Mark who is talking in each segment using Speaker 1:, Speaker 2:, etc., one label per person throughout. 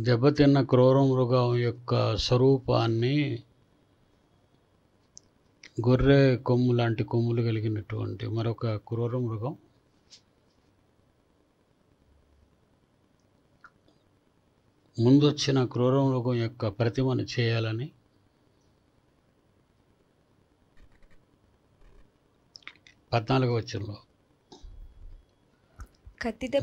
Speaker 1: దెబ్బతిన్న క్రూర మృగం యొక్క స్వరూపాన్ని గొర్రె కొమ్ము లాంటి కొమ్ములు కలిగినటువంటి మరొక క్రూర మృగం ముందొచ్చిన క్రూర మృగం యొక్క ప్రతిమను చేయాలని 14వ వచనంలో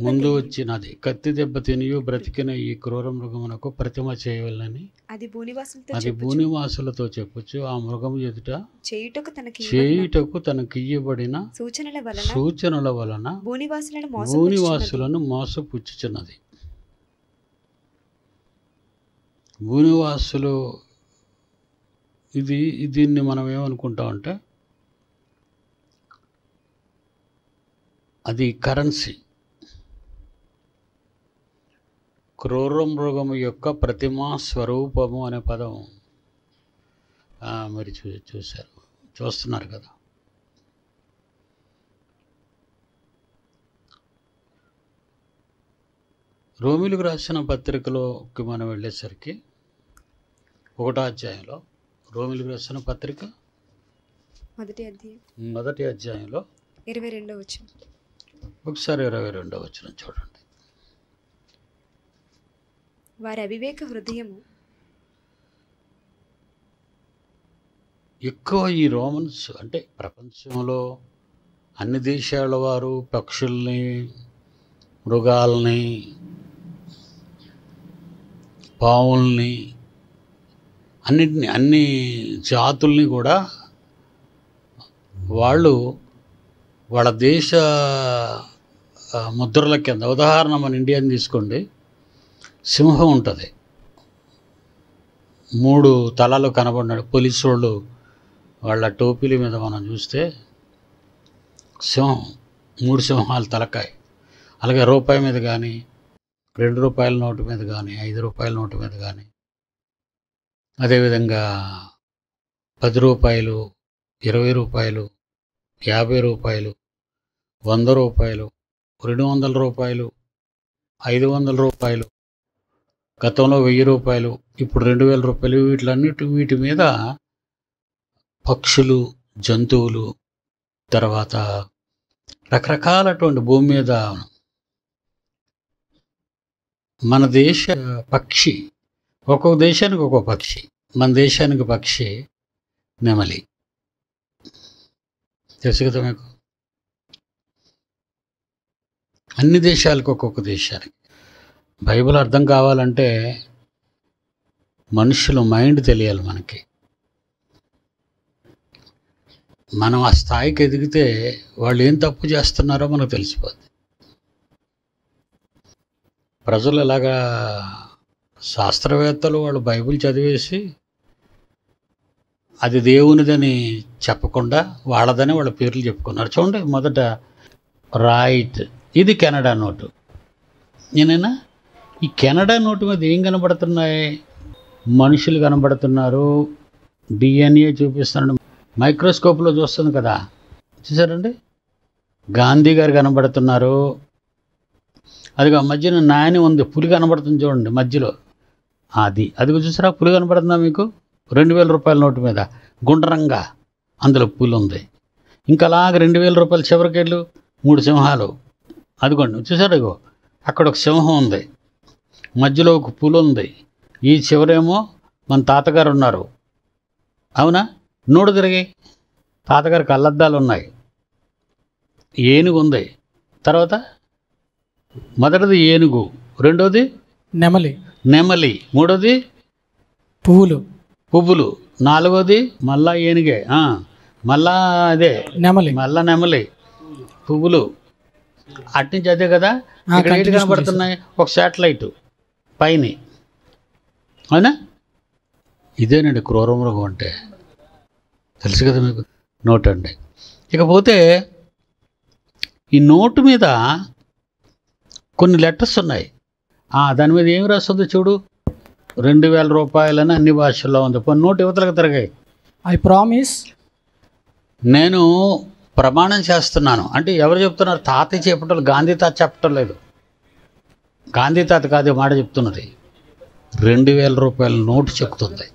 Speaker 1: ముందు వచ్చినది కత్తి దెబ్బ తినియు బ్రతికిన ఈ క్రూర మృగమునకు ప్రతిమ చేయవలనని అది భూనివాసులతో చెప్పొచ్చు. ఆ మృగము ఎదుట చేయుటకు తనకి ఇయ్యబడిన సూచనల వలన భూనివాసులను మోసపుచ్చుచున్నది. భూనివాసులు దీన్ని మనం ఏమనుకుంటామంటే అది కరెన్సీ. క్రూర మృగము యొక్క ప్రతిమా స్వరూపము అనే పదం మీరు చూస్తున్నారు కదా. రోమిలకు రాసిన పత్రికలోకి మనం వెళ్ళేసరికి 1వ అధ్యాయంలో రోమిలకు రాసిన పత్రిక మొదటి అధ్యాయంలో
Speaker 2: 22వ వచనం
Speaker 1: ఒకసారి 22వ వచనం చూడండి.
Speaker 2: వారి అవివేక హృదయము
Speaker 1: ఎక్కువ ఈ రోమన్స్ అంటే ప్రపంచంలో అన్ని దేశాల వారు పక్షుల్ని మృగాల్ని పావుల్ని అన్ని జాతుల్ని కూడా వాళ్ళ దేశ ముద్రల కింద, ఉదాహరణ మన ఇండియాని తీసుకోండి, సింహం ఉంటుంది, 3 తలలు కనబడినాడు. పోలీసు వాళ్ళు వాళ్ళ టోపీల మీద మనం చూస్తే సింహం, 3 సింహాలు తలకాయ. అలాగే రూపాయి మీద కానీ, 2 రూపాయల నోటు మీద కానీ, 5 రూపాయల నోటు మీద కానీ, అదేవిధంగా 10 రూపాయలు, 20 రూపాయలు, 50 రూపాయలు, 100 రూపాయలు, 200 రూపాయలు, 500 రూపాయలు, గతంలో 1000 రూపాయలు, ఇప్పుడు 2000 రూపాయలు, వీటి మీద పక్షులు, జంతువులు, తర్వాత రకరకాలటువంటి భూమి మీద మన దేశ పక్షి, ఒక్కొక్క దేశానికి ఒక్కొక్క పక్షి. మన దేశానికి పక్షి నెమలి, తెలుసు కదా మీకు. అన్ని దేశాలకు ఒక్కొక్క దేశానికి. బైబిల్ అర్థం కావాలంటే మనుషుల మైండ్ తెలియాలి మనకి. మనం ఆ స్థాయికి ఎదిగితే వాళ్ళు ఏం తప్పు చేస్తున్నారో మనకు తెలిసిపోద్ది. ప్రజలు ఇలాగా శాస్త్రవేత్తలు వాళ్ళు బైబిల్ చదివేసి అది దేవునిదని చెప్పకుండా వాళ్ళదని వాళ్ళ పేర్లు చెప్పుకున్నారు. చూడండి, మొదట రైట్, ఇది కెనడా నోటు. నేనైనా ఈ కెనడా నోటు మీద ఏం కనబడుతున్నాయి? మనుషులు కనబడుతున్నారు, డిఎన్ఏ చూపిస్తున్నాడు, మైక్రోస్కోప్లో చూస్తుంది కదా, చూసారండి. గాంధీ గారు కనబడుతున్నారు, అదిగో మధ్యన నాని ఉంది, పులి కనబడుతుంది చూడండి మధ్యలో, అదిగో చూసారా, పులి కనబడుతుందా మీకు? 2000 రూపాయల నోటు మీద గుండ్రంగా అందులో పులి ఉంది. ఇంకా అలాగ 2000 రూపాయల చివరికెళ్ళు 3 సింహాలు, అదిగోండి చూసారు, ఇగో అక్కడ ఒక సింహం ఉంది, మధ్యలో ఒక పులి ఉంది, ఈ చివరేమో మన తాతగారు ఉన్నారు. అవునా? నోడు తిరిగాయి, తాతగారికి కళ్ళద్దాలు ఉన్నాయి, ఏనుగు ఉంది, తర్వాత మొదటిది ఏనుగు, రెండోది నెమలి, మూడోది పువ్వులు, నాలుగోది మళ్ళా ఏనుగే, మళ్ళా అదే మళ్ళా నెమలి, పువ్వులు, అట్నుంచి అదే కదా. ఇక్కడ ఏంటి కనబడుతున్నాయి? ఒక శాటిలైట్ పైన. అవునా? ఇదేనండి క్రూర మృగం అంటే, తెలుసు కదా మీకు. నోట్ అండి. ఇకపోతే ఈ నోటు మీద కొన్ని లెటర్స్ ఉన్నాయి. దాని మీద ఏమి రాస్తుందో చూడు, 2000 రూపాయలని అన్ని భాషల్లో ఉంది. నోటు యువతలకు తిరగాయి.
Speaker 3: ఐ ప్రామిస్,
Speaker 1: నేను ప్రమాణం చేస్తున్నాను అంటే ఎవరు చెప్తున్నారు? తాతయ్య చెప్పటం, గాంధీ తాత చెప్పటం లేదు. గాంధీ తాత కాదు మాట చెప్తున్నది, 2,000 రూపాయల నోటు చెప్తుంది.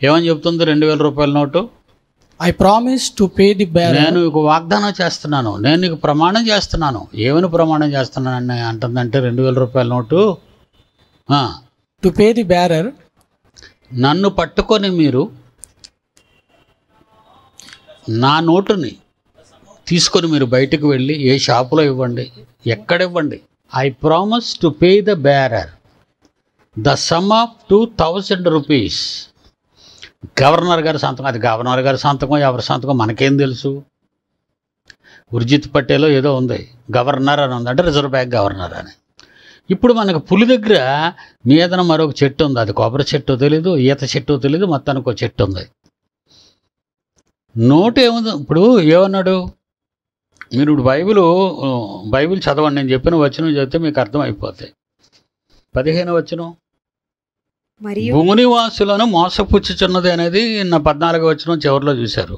Speaker 1: ఏమని చెప్తుంది 2,000 రూపాయల note?
Speaker 3: I promise to pay the bearer.
Speaker 1: నేను నీకు వాగ్దానం చేస్తున్నాను, నేను నీకు ప్రమాణం చేస్తున్నాను. ఏమని ప్రమాణం చేస్తున్నానని అంటుందంటే 2,000 రూపాయల note,
Speaker 3: To pay the bearer.
Speaker 1: నన్ను పట్టుకొని మీరు నా నోటుని తీసుకొని మీరు బయటకు వెళ్ళి ఏ షాపులో ఇవ్వండి, ఎక్కడ ఇవ్వండి. I promise to pay the bearer the sum of 2,000 rupees. Governor గారి సంతకం. అది గవర్నర్ గారి సంతకం, ఎవరి సంతకం మనకేం తెలుసు? ఉర్జిత్ పటేలో ఏదో ఉంది, గవర్నర్ అని ఉంది, అంటే రిజర్వ్ బ్యాంక్ గవర్నర్ అని. ఇప్పుడు మనకు పులి దగ్గర మీదన మరొక చెట్టు ఉంది, అది కొబ్బరి చెట్టు తెలీదు, ఈత చెట్టు తెలీదు, మొత్తానికి ఒక చెట్టు ఉంది. నోటు ఏముంది? ఇప్పుడు ఏమన్నాడు? మీరు ఇప్పుడు బైబిల్ చదవండి, నేను చెప్పిన వచనం చదివితే మీకు అర్థమైపోతాయి. 15వ వచనం,
Speaker 2: మరియు
Speaker 1: భూనివాసులను మోసపుచ్చుచున్నది అనేది నా 14వ వచనం చివరిలో చూశారు.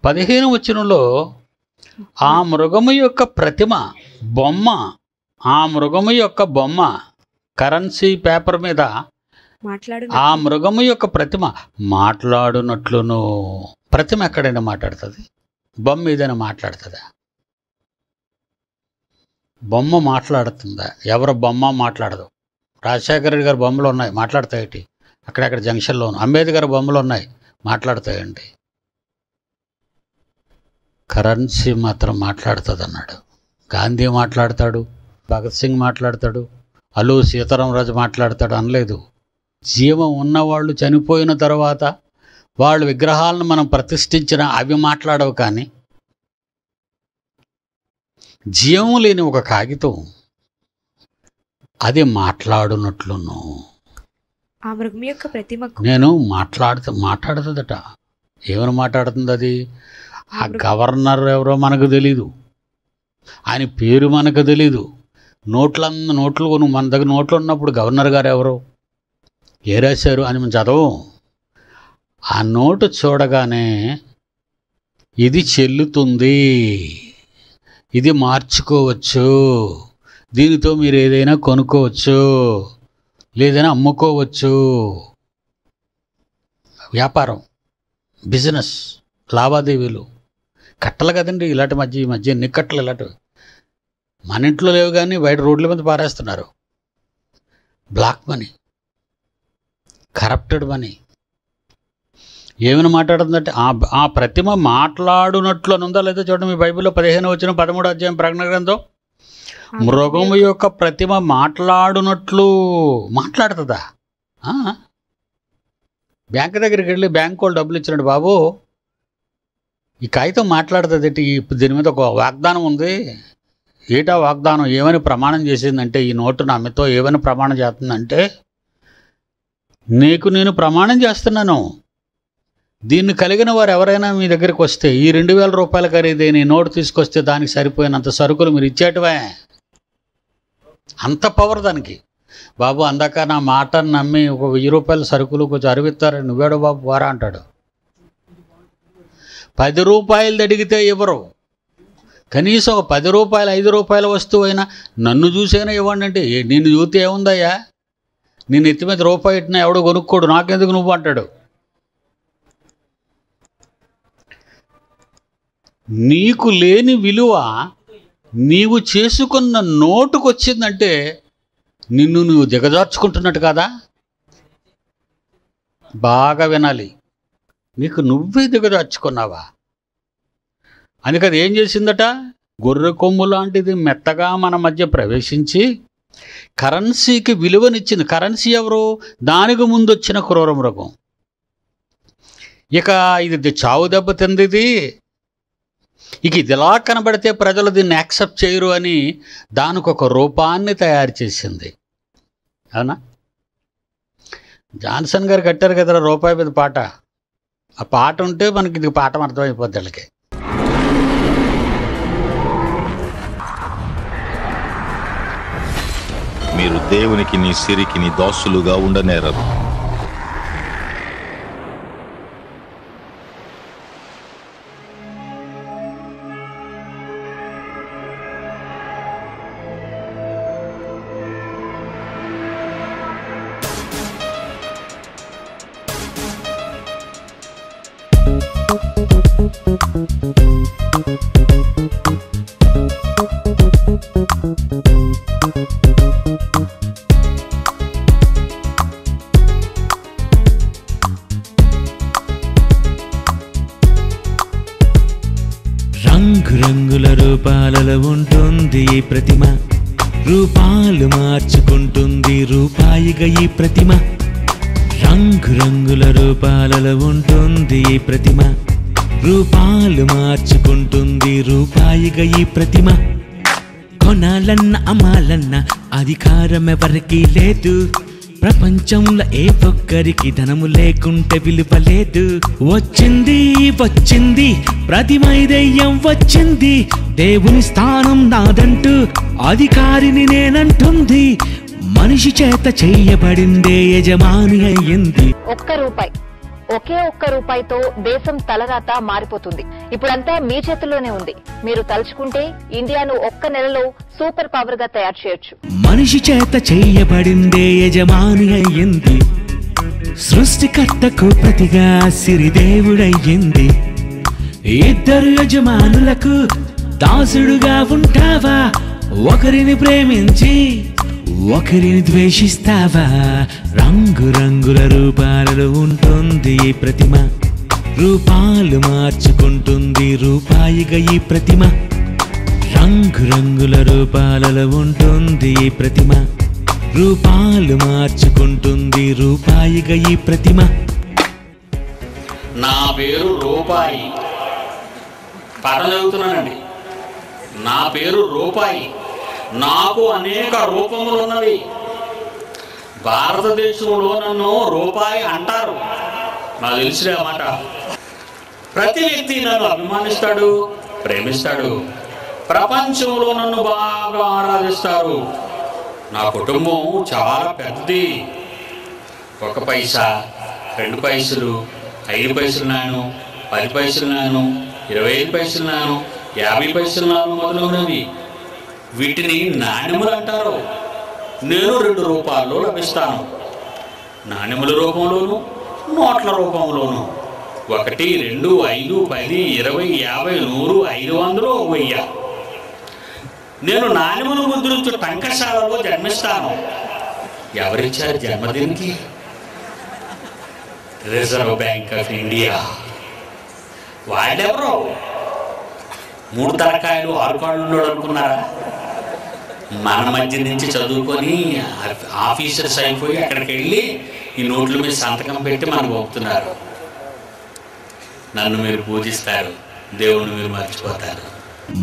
Speaker 1: 15వ వచనంలో ఆ మృగము యొక్క ప్రతిమ బొమ్మ, ఆ మృగము యొక్క బొమ్మ కరెన్సీ పేపర్ మీద ఆ మృగము యొక్క ప్రతిమ మాట్లాడునట్లును. ప్రతిమ ఎక్కడైనా మాట్లాడుతుంది? బొమ్మ ఏదైనా మాట్లాడుతుందా? బొమ్మ మాట్లాడుతుందా? ఎవరు బొమ్మ మాట్లాడదు. రాజశేఖర రెడ్డి గారి బొమ్మలు ఉన్నాయి, మాట్లాడతాయేంటి? అక్కడక్కడ జంక్షన్లోను. అంబేద్కర్ బొమ్మలు ఉన్నాయి, మాట్లాడతాయండి. కరెన్సీ మాత్రం మాట్లాడుతుంది అన్నాడు. గాంధీ మాట్లాడతాడు, భగత్ సింగ్ మాట్లాడతాడు, అల్లు సీతారామరాజు మాట్లాడతాడు అనలేదు. జీవం ఉన్నవాళ్ళు చనిపోయిన తర్వాత వాళ్ళు విగ్రహాలను మనం ప్రతిష్ఠించిన అవి మాట్లాడవు. కానీ జీవం లేని ఒక కాగితం అది మాట్లాడునట్లును.
Speaker 2: ఆ మృగం యొక్క ప్రతిమకు
Speaker 1: నేను మాట్లాడుతుందట. ఏమని మాట్లాడుతుంది అది? ఆ గవర్నర్ ఎవరో మనకు తెలీదు, ఆయన పేరు మనకు తెలీదు. నోట్లు మన దగ్గర నోట్లు ఉన్నప్పుడు గవర్నర్ గారు ఎవరు, ఏ రాశారు అని మనం చదవం. ఆ నోటు చూడగానే ఇది చెల్లుతుంది, ఇది మార్చుకోవచ్చు, దీనితో మీరు ఏదైనా కొనుక్కోవచ్చు, లేదైనా అమ్ముకోవచ్చు. వ్యాపారం, బిజినెస్, లావాదేవీలు, కట్టలు కదండి ఇలాంటి ఈ మధ్య ఎన్ని కట్టలు ఇలాంటివి మన ఇంట్లో లేవు కానీ బయట రోడ్ల మీద పారేస్తున్నారు. Black money, corrupted money. ఏమైనా మాట్లాడుతుందంటే ఆ ప్రతిమ మాట్లాడునట్లు అని ఉందా లేదా చూడండి మీ బైబిల్లో 15వ వచనం 13వ అధ్యాయం ప్రకటన గ్రంథం. మృగము యొక్క ప్రతిమ మాట్లాడునట్లు మాట్లాడుతుందా? బ్యాంక్ దగ్గరికి వెళ్ళి బ్యాంక్ వాళ్ళు డబ్బులు ఇచ్చినాడు, బాబు ఈ కాగితం మాట్లాడుతుంది, దీని మీద ఒక వాగ్దానం ఉంది. ఏటా వాగ్దానం? ఏమని ప్రమాణం చేసిందంటే, ఈ నోటు నమ్మితో ఏమని ప్రమాణం చేస్తుందంటే, నేను ప్రమాణం చేస్తున్నాను, దీన్ని కలిగిన వారు ఎవరైనా మీ దగ్గరికి వస్తే ఈ 2,000 రూపాయల ఖరీదైన ఈ నోటు తీసుకొస్తే దానికి సరిపోయినంత సరుకులు మీరు ఇచ్చేటవే. అంత పవర్ దానికి. బాబు అందాక నా మాటను నమ్మి ఒక 1,000 రూపాయల సరుకులు కొంచెం అరువిస్తారు, నువ్వేడో బాబు వారా అంటాడు. 10 రూపాయలు అడిగితే ఇవ్వరు. కనీసం ఒక 10 రూపాయలు 5 రూపాయల వస్తువు అయినా నన్ను చూసైనా ఇవ్వండి అంటే, నిన్ను చూస్తే ఏముందయ్యా, నేను ఎత్తి మీద రూపాయి ఇట్టినా ఎవడో కొనుక్కోడు, నాకెందుకు నువ్వు అంటాడు. నీకు లేని విలువ నీవు చేసుకున్న నోటుకు వచ్చిందంటే నువ్వు దిగజార్చుకుంటున్నట్టు కదా. బాగా వినాలి. నీకు నువ్వే దిగజార్చుకున్నావా? అందుకది ఏం చేసిందట? గొర్రె కొమ్ము లాంటిది మెత్తగా మన మధ్య ప్రవేశించి కరెన్సీకి విలువనిచ్చింది. కరెన్సీ ఎవరు? దానికి ముందు వచ్చిన క్రూర మృగం. ఇక ఇది చావు దెబ్బ తింది. ఇక ఇదిలా కనబడితే ప్రజలు దీన్ని యాక్సెప్ట్ చేయరు అని దానికి ఒక రూపాన్ని తయారు చేసింది. అవునా? జాన్సన్ గారు కట్టారు కదా రూపాయి మీద పాట. ఆ పాట ఉంటే మనకి ఇది పాఠం అర్థమైపోద్ది వాళ్ళకి.
Speaker 4: మీరు దేవునికి నీ సిరికి నీ దాసులుగా ఉండనేరరు.
Speaker 5: రంగురంగుల రూపాలలో ఉంటుంది ఈ ప్రతిమ, రూపాలు మార్చుకుంటుంది రూపాయిగా ఈ ప్రతిమ. రంగురంగుల రూపాలలో ఉంటుంది ఈ ప్రతిమ, రూపాలు మార్చుకుంటుంది రూపాయిగా ఈ ప్రతిమ. కొనాలన్న అమ్మాలన్న అధికారం ఎవరికీ లేదు, ప్రపంచంలో ఏ ఒక్కరికి ధనము లేకుంటే విలువ లేదు. వచ్చింది వచ్చింది ప్రతిమై దెయ్యం వచ్చింది, దేవుని స్థానం నాదంటూ అధికారిని నేనంటుంది. మనిషి చేత చేయబడిందే యజమాని అయ్యింది.
Speaker 6: ఒకే ఒక్క రూపాయితో దేశం తలరాత మారిపోతుంది. ఇప్పుడంతా మీ చేతుల్లోనే ఉంది. మీరు తలుచుకుంటే ఇండియాను ఒక్క నెలలో సూపర్ పవర్ గా తయారు చేయొచ్చు.
Speaker 5: మనిషి చేత చేయబడిందే యజమాని అయ్యింది, సృష్టికర్తకు ప్రతిగా సిరిదేవుడయ్యింది. ఇద్దరు యజమానులకు దాసుడుగా ఉంటావా? ఒకరిని ప్రేమించి ఒకరిని ద్వేషిస్తావా? రంగురంగుల రూపాలలో ఉంటుంది ఈ ప్రతిమ, రూపాలు మార్చుకుంటుంది రూపాయిగా ఈ ప్రతిమ. రంగురంగుల రూపాలలో ఉంటుంది ఈ ప్రతిమ, రూపాలు మార్చుకుంటుంది రూపాయిగా ఈ ప్రతిమ.
Speaker 1: నా పేరు రూపాయి. పాఠం చదువుతున్నానండి. నా పేరు రూపాయి, నాకు అనేక రూపములు ఉన్నవి. భారతదేశంలో నన్ను రూపాయి అంటారు. నాకు తెలిసిన మాట. ప్రతి వ్యక్తి నన్ను అభిమానిస్తాడు, ప్రేమిస్తాడు. ప్రపంచంలో నన్ను బాగా ఆరాధిస్తారు. నా కుటుంబం చాలా పెద్దది. 1 పైసా, 2 పైసలు, 5 పైసలు నాను, 10 పైసలు నాను, 25 పైసలు నాను, 50 పైసలు నాను మొదలైనవి. వీటిని నాణ్యములు అంటారు. నేను 2 రూపాల్లో లభిస్తాను. నాణ్యముల రూపంలోను, నోట్ల రూపంలోను. 1, 2, 5, 10, 20, 50, 100, 500, 1000. నేను నాణ్యములు ముద్రించు టంకశాలలో జన్మిస్తాను. ఎవరిచ్చారు జన్మదినికి? Reserve Bank of India. వాళ్ళెవరో 3 తలకాయలు 6 కాళ్ళు ఉన్నాడు అనుకున్నారా? మన మధ్య నుంచి చదువుకొని ఆఫీసర్స్ అయిపోయి అక్కడికి వెళ్ళి ఈ నోట్ల మీద సంతకం పెట్టి మనకు పంపుతున్నారు. నన్ను మీరు పూజిస్తారు, దేవుణ్ణి మీరు మర్చిపోతారు.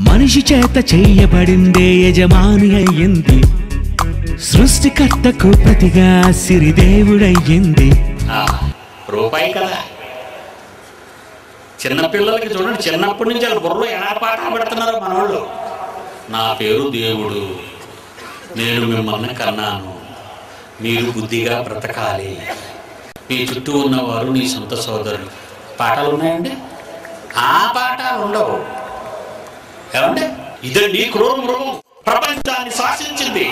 Speaker 5: మనిషి చేత చేయబడిందే యజమాని అయ్యింది, సృష్టికర్తకు ప్రతిగా సిరిదేవుడయ్యింది.
Speaker 1: రూపాయి కదా. చిన్నపిల్లలకి చూడండి, చిన్నప్పటి నుంచి వాళ్ళ బుర్రలో ఎలా పాఠం పెడుతున్నారు మనోళ్ళు. నా పేరు దేవుడు, నేను మిమ్మల్ని కన్నాను, మీరు బుద్ధిగా బ్రతకాలి, మీ చుట్టూ ఉన్నవారు నీ సొంత సోదరులు. పాఠాలు ఉన్నాయండి? ఆ పాఠాలు ఉండవు. ఏమంటే ఇదండి క్రూర మృగం ప్రపంచాన్ని శాసించింది.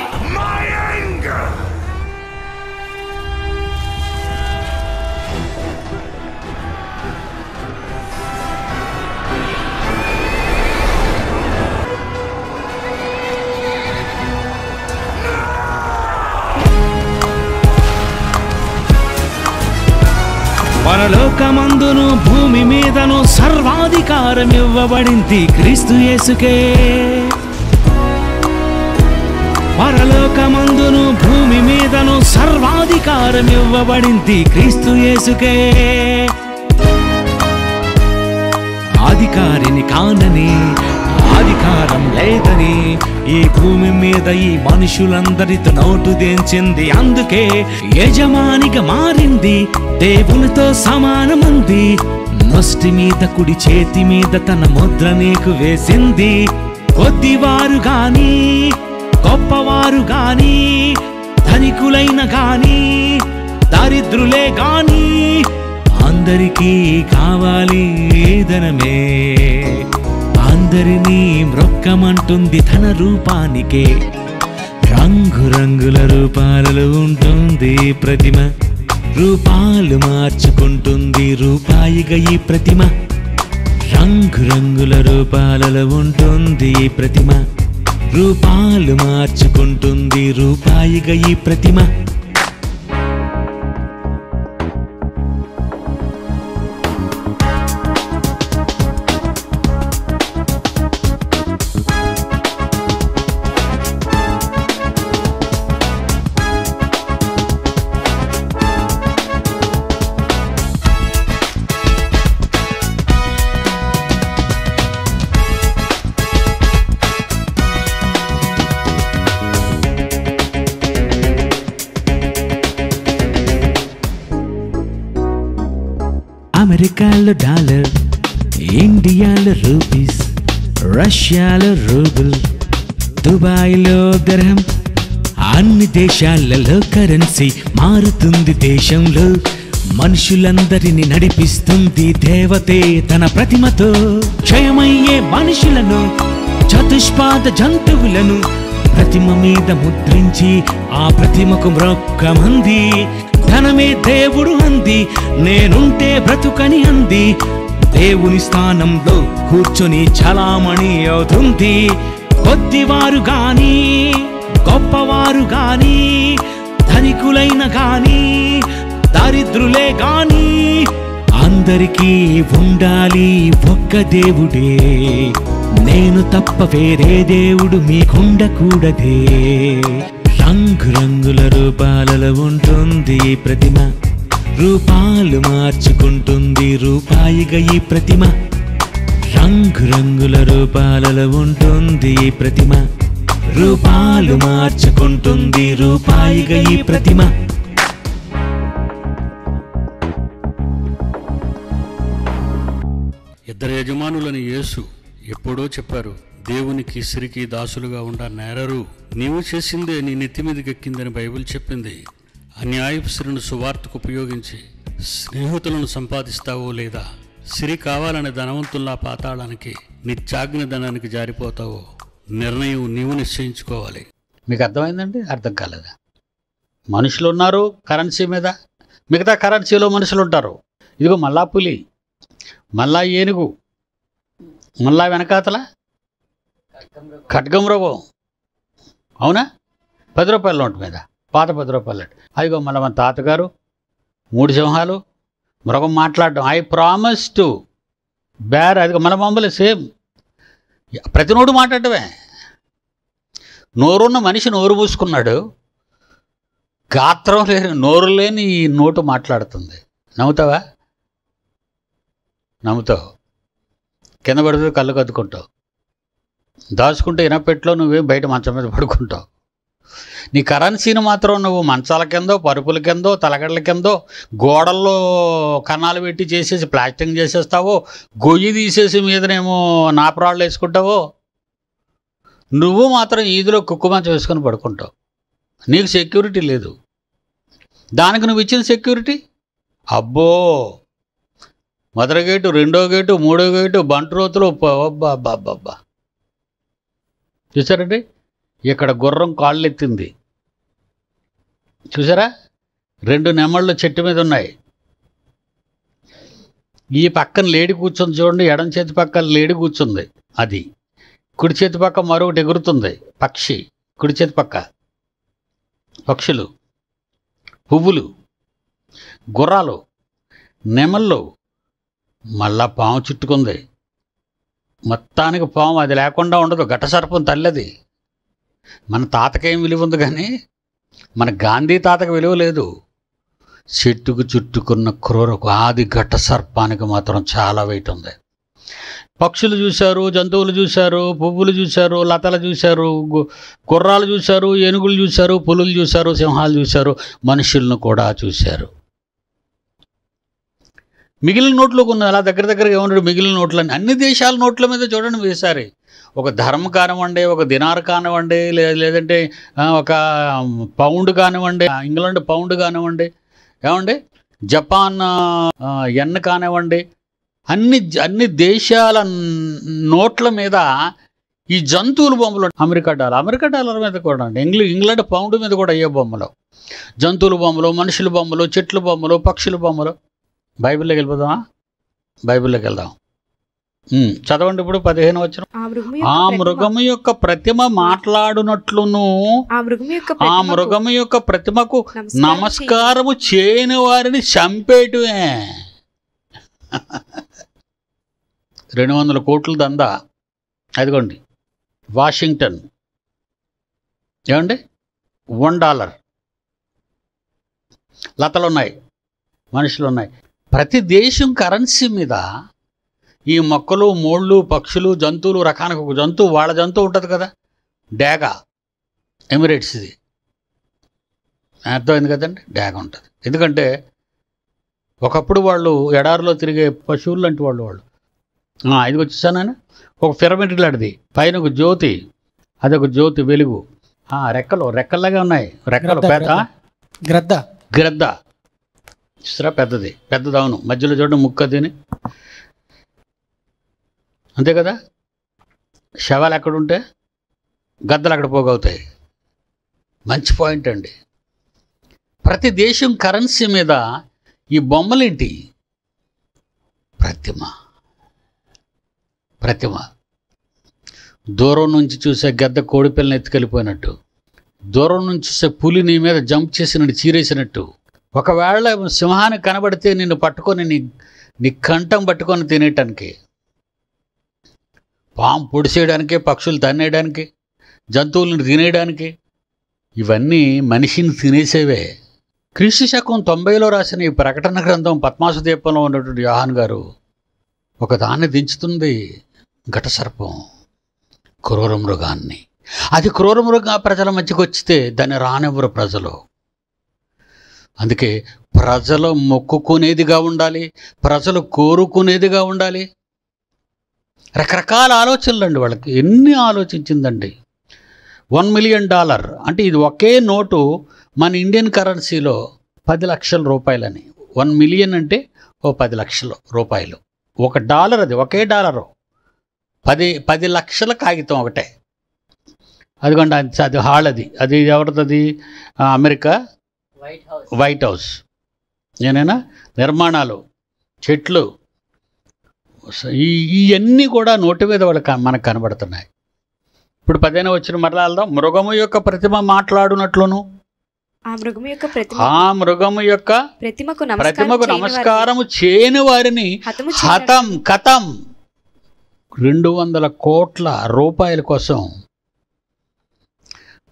Speaker 5: పరలోకమందును భూమి మీదను సర్వాధికారం ఇవ్వబడింది క్రీస్తు యేసుకే. పరలోకమందును భూమి మీదను సర్వాధికారం ఇవ్వబడింది క్రీస్తు యేసుకే. అధికారిని కానని, అధికారం లేదని ఈ భూమి మీద ఈ మనుషులందరితో నోటు దేంచింది. అందుకే యజమానిగా మారింది, దేవునితో సమానమంది. నొస్టి మీద కుడి చేతి మీద తన ముద్ర నీకు వేసింది. కొద్దివారు గాని, గొప్పవారు గాని, ధనికులైన గాని, దరిద్రులే గాని అందరికీ కావాలి ధనమే. అందరినీ మ్రొక్కమంటుంది తన రూపానికే. రంగురంగుల రూపాలలో ఉంటుంది ప్రతిమ, రూపాలు మార్చుకుంటుంది రూపాయిగా ఈ ప్రతిమ. రంగురంగుల రూపాలలో ఉంటుంది ప్రతిమ, రూపాలు మార్చుకుంటుంది రూపాయిగా ఈ ప్రతిమ. అమెరికాలో డాలర్, ఇండియాలో రూపీస్, రష్యాలో రూబుల్, దుబాయ్లో దర్హం, అన్ని దేశాలలో కరెన్సీ మారుతుంది. దేశంలో మనుషులందరినీ నడిపిస్తుంది దేవతే తన ప్రతిమతో. క్షయమయ్యే మనుషులను, చతుష్పాద జంతువులను ప్రతిమ మీద ముద్రించి ఆ ప్రతిమకు మ్రొక్కమంది. ధనమే దేవుడు అంది, నేనుంటే బ్రతుకని అంది. దేవుని స్థానంలో కూర్చొని చలామణి అవుతుంది. కొద్దివారు గాని, గొప్పవారు గాని, ధనికులైన గాని, దరిద్రులే గాని, అందరికీ ఉండాలి ఒక్క దేవుడే. నేను తప్ప వేరే దేవుడు మీకుండకూడదే. రంగురంగుల రూపాలలో ఉంటుంది ఈ ప్రతిమ. రూపాలు మార్చుకుంటుంది రూపాయిగా ఈ ప్రతిమ. రంగురంగుల రూపాలలో ఉంటుంది ఈ ప్రతిమ. రూపాలు మార్చుకుంటుంది రూపాయిగా ఈ ప్రతిమ.
Speaker 1: ఇద్దరు యజమానులని యేసు ఎప్పుడో చెప్పారు. దేవునికి సిరికి దాసులుగా ఉండ నేరరు. నీవు చేసిందే నీ నెత్తి మీదకి ఎక్కిందని బైబిల్ చెప్పింది. అన్యాయపు సిరిని సువార్తకు ఉపయోగించి స్నేహితులను సంపాదిస్తావో లేదా సిరి కావాలనే ధనవంతుల్లా పాతాళానికి, నిత్యాగ్ని ధనానికి జారిపోతావో నిర్ణయం నీవు నిశ్చయించుకోవాలి. మీకు అర్థమైందండి? అర్థం కాలేదా? మనుషులు ఉన్నారు కరెన్సీ మీద, మిగతా కరెన్సీలో మనుషులు ఉంటారు. ఇదిగో మళ్ళా పులి, మళ్ళా ఏనుగు, మళ్ళా వెనకాతల ఖడ్గమృగం. అవునా? 10 రూపాయల నోటు మీద, పాత 10 రూపాయల నోటు. అదిగో మళ్ళీ మన తాతగారు 3 సింహాలు, మృగం మాట్లాడడం, ఐ ప్రామిస్ టు బేర్. అదిగో మన బొమ్మలే సేమ్. ప్రతి నోటు మాట్లాడటమే. నోరున్న మనిషి నోరు పూసుకున్నాడు, గాత్రం లేని నోరు లేని ఈ నోటు మాట్లాడుతుంది. నమ్ముతావా? నమ్ముతావు. కింద పడుతుంది, కళ్ళు కద్దుకుంటావు. దాచుకుంటే ఇనపెట్లో నువ్వేం బయట మంచం మీద పడుకుంటావు. నీ కరెన్సీని మాత్రం నువ్వు మంచాల కిందో, పరుపుల కిందో, తలగడ్ల కిందో, గోడల్లో కన్నాలు పెట్టి చేసేసి ప్లాస్టింగ్ చేసేస్తావో, గొయ్యి తీసేసి మీదనేమో నాపరాళ్ళు వేసుకుంటావో. నువ్వు మాత్రం ఈదిలో కుక్కు మంచం వేసుకొని పడుకుంటావు. నీకు సెక్యూరిటీ లేదు. దానికి నువ్వు ఇచ్చిన సెక్యూరిటీ అబ్బో, మొదటి గేటు, రెండో గేటు, మూడో గేటు, బంట్రోతులు, అబ్బా. చూసారండి? ఇక్కడ గుర్రం కాళ్ళు ఎత్తింది చూసారా? 2 నెమళ్ళు చెట్టు మీద ఉన్నాయి. ఈ పక్కన లేడి కూర్చుంది చూడండి, ఎడం చేతి పక్కన లేడి కూర్చుంది. అది కుడి చేతి పక్క మరొకటి ఎగురుతుంది, పక్షి. కుడి చేతి పక్క పక్షులు, పువ్వులు, గుర్రాలు, నెమళ్ళు, మళ్ళా పాము చుట్టుకుంది. మొత్తానికి పాము, అది లేకుండా ఉండదు. ఘటసర్పం తల్లది. మన తాతకేం విలువ ఉంది కానీ మన గాంధీ తాతకు విలువ లేదు. చెట్టుకు చుట్టుకున్న క్రూరకు ఆది ఘటసర్పానికి మాత్రం చాలా వెయిట్ ఉంది. పక్షులు చూశారు, జంతువులు చూశారు, పువ్వులు చూశారు, లతలు చూశారు, గుర్రాలు చూశారు, ఏనుగులు చూశారు, పులులు చూశారు, సింహాలు చూశారు, మనుషులను కూడా చూశారు. మిగిలిన నోట్లు కొన్ని అలా దగ్గరగా ఏమన్నాడు, మిగిలిన నోట్లని అన్ని దేశాల నోట్ల మీద చూడండి వేసారి. ఒక ధర్మ కానివ్వండి, ఒక దినార్ కానివ్వండి, లేదంటే ఒక పౌండ్ కానివ్వండి, ఇంగ్లాండ్ పౌండ్ కానివ్వండి, ఏమండి జపాన్ ఎన్ కానివ్వండి, అన్ని దేశాల నోట్ల మీద ఈ జంతువుల బొమ్మలు. అమెరికా డాలర్ మీద కూడా అండి, ఇంగ్లాండ్ పౌండ్ మీద కూడా అయ్యే బొమ్మలు, జంతువుల బొమ్మలు, మనుషుల బొమ్మలు, చెట్ల బొమ్మలు, పక్షుల బొమ్మలు. బైబిల్లోకి వెళ్ళిపోదామా? బైబిల్లోకి వెళ్దాం. చదవండి ఇప్పుడు 15 వచనం.
Speaker 2: ఆ
Speaker 1: ఆ మృగము యొక్క ప్రతిమ మాట్లాడునట్లును ఆ మృగము యొక్క ప్రతిమకు నమస్కారము చేయని వారిని చంపేయటమే. 200 కోట్ల దందా. అదిగోండి వాషింగ్టన్, ఏమండి $1. లతలు ఉన్నాయి, మనుషులు ఉన్నాయి. ప్రతి దేశం కరెన్సీ మీద ఈ మొక్కలు, మోళ్ళు, పక్షులు, జంతువులు, రకానికి ఒక జంతువు, వాళ్ళ జంతువు ఉంటుంది కదా, డాగా. ఎమిరేట్స్ ఇది అర్థమైంది కదండి, డాగా ఉంటుంది. ఎందుకంటే ఒకప్పుడు వాళ్ళు ఎడారిలో తిరిగే పశువులు లాంటి వాళ్ళు. ఇది వచ్చేసానని ఒక పిరమిడ్ లాంటిది, పైన ఒక జ్యోతి, అదొక జ్యోతి వెలుగు. రెక్కల్లాగా ఉన్నాయి, రెక్కలు పెద్ద గ్రద్ద చూసారా, పెద్దది అవును. మధ్యలో చూడండి ముక్క తిని, అంతే కదా. శవాలు ఎక్కడుంటే గద్దలు అక్కడ పోగవుతాయి. మంచి పాయింట్ అండి. ప్రతి దేశం కరెన్సీ మీద ఈ బొమ్మలేంటి? ప్రతిమ. దూరం నుంచి చూసే గద్ద కోడిపిల్లని ఎత్తుకెళ్ళిపోయినట్టు, దూరం నుంచి చూసే పులి నీ మీద జంప్ చేసినట్టు, చీరేసినట్టు. ఒకవేళ సింహాన్ని కనబడితే నిన్ను పట్టుకొని నీ కంఠం పట్టుకొని తినేయటానికి, పాము పొడిసేయడానికి, పక్షులు తన్నేయడానికి, జంతువులను తినేయడానికి, ఇవన్నీ మనిషిని తినేసేవే. క్రీస్తు శకం 90లో రాసిన ఈ ప్రకటన గ్రంథం పద్మాసు దీపంలో ఉన్నటువంటి యోహాన్ గారు ఒక దాన్ని దించుతుంది, ఘటసర్పం, క్రూర మృగాన్ని. అది క్రూర మృగ ప్రజల మధ్యకి వచ్చితే దాన్ని రానివ్వరు ప్రజలు. అందుకే ప్రజలు మొక్కుకునేదిగా ఉండాలి, ప్రజలు కోరుకునేదిగా ఉండాలి. రకరకాల ఆలోచనలు అండి వాళ్ళకి. ఎన్ని ఆలోచించిందండి. $1 మిలియన్ అంటే ఇది ఒకే నోటు మన ఇండియన్ కరెన్సీలో 10 లక్షల రూపాయలని. 1 మిలియన్ అంటే 10 లక్షల రూపాయలు. $1 అది, ఒకే డాలరు. 10 లక్షల కాగితం ఒకటే. అదిగోండి అది హాల్, అది ఎవరిది? America white house. ఏనైనా నిర్మాణాలు, చెట్లు, ఇవన్నీ కూడా నోటి మీద మనకు కనబడుతున్నాయి. ఇప్పుడు 15 వచ్చిన మరలా వెళ్దాం. మృగము యొక్క ప్రతిమ మాట్లాడునట్లును
Speaker 2: ఆ మృగము యొక్క
Speaker 6: ప్రతిమకు
Speaker 1: నమస్కారము చేయని వారిని కథం 200 కోట్ల రూపాయల కోసం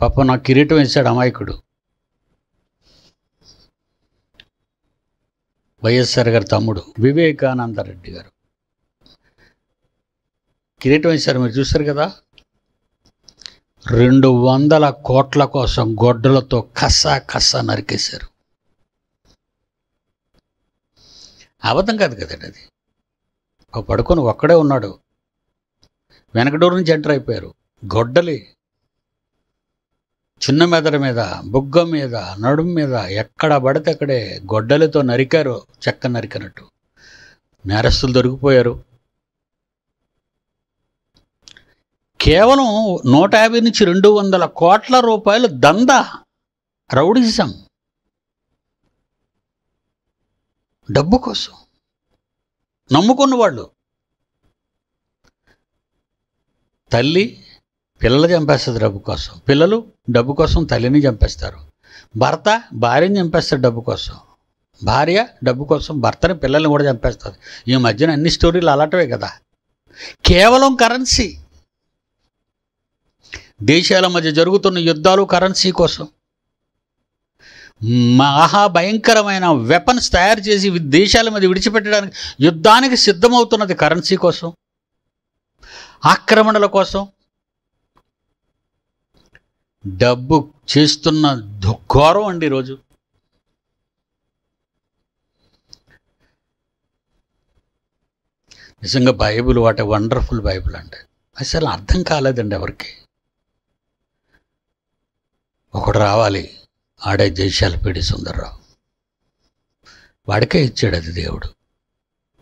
Speaker 1: పాప నాకు కిరీటం వేశాడు అమాయకుడు. వైఎస్ఆర్ గారి తమ్ముడు వివేకానంద రెడ్డి గారు కిరీటం వేశారు, మీరు చూస్తారు కదా. 200 కోట్ల కోసం గొడ్డలతో కస్సా నరికేశారు. అబద్ధం కాదు కదండి అది. ఒక పడుకొని ఒక్కడే ఉన్నాడు, వెనక డోర్ నుంచి ఎంటర్ అయిపోయారు. గొడ్డలి చిన్న మెదడు మీద, బుగ్గ మీద, నడుము మీద, ఎక్కడ పడితే అక్కడే గొడ్డలితో నరికారు, చెక్క నరికినట్టు. నేరస్తులు దొరికిపోయారు. కేవలం 150 నుంచి 200 కోట్ల రూపాయలు దందా, రౌడిజం, డబ్బు కోసం నమ్ముకున్న వాళ్ళు. తల్లి పిల్లలు చంపేస్తుంది డబ్బు కోసం, పిల్లలు డబ్బు కోసం తల్లిని చంపేస్తారు. భర్త భార్యని చంపేస్తాడు డబ్బు కోసం, భార్య డబ్బు కోసం భర్తని, పిల్లల్ని కూడా చంపేస్తుంది. ఈ మధ్యన అన్ని స్టోరీలు అలాంటివే కదా. కేవలం కరెన్సీ. దేశాల మధ్య జరుగుతున్న యుద్ధాలు కరెన్సీ కోసం. మహాభయంకరమైన వెపన్స్ తయారు చేసి దేశాల మీద విడిచిపెట్టడానికి యుద్ధానికి సిద్ధమవుతున్నది కరెన్సీ కోసం, ఆక్రమణల కోసం. డబ్బు చేస్తున్న ఘోరం అండి ఈరోజు. నిజంగా బైబిల్ వాటి వండర్ఫుల్ బైబిల్ అంటే అసలు అర్థం కాలేదండి ఎవరికి. ఒకడు రావాలి, ఆడే జైశాల పీడి సుందర్రావు, వాడికే ఇచ్చాడు అది దేవుడు.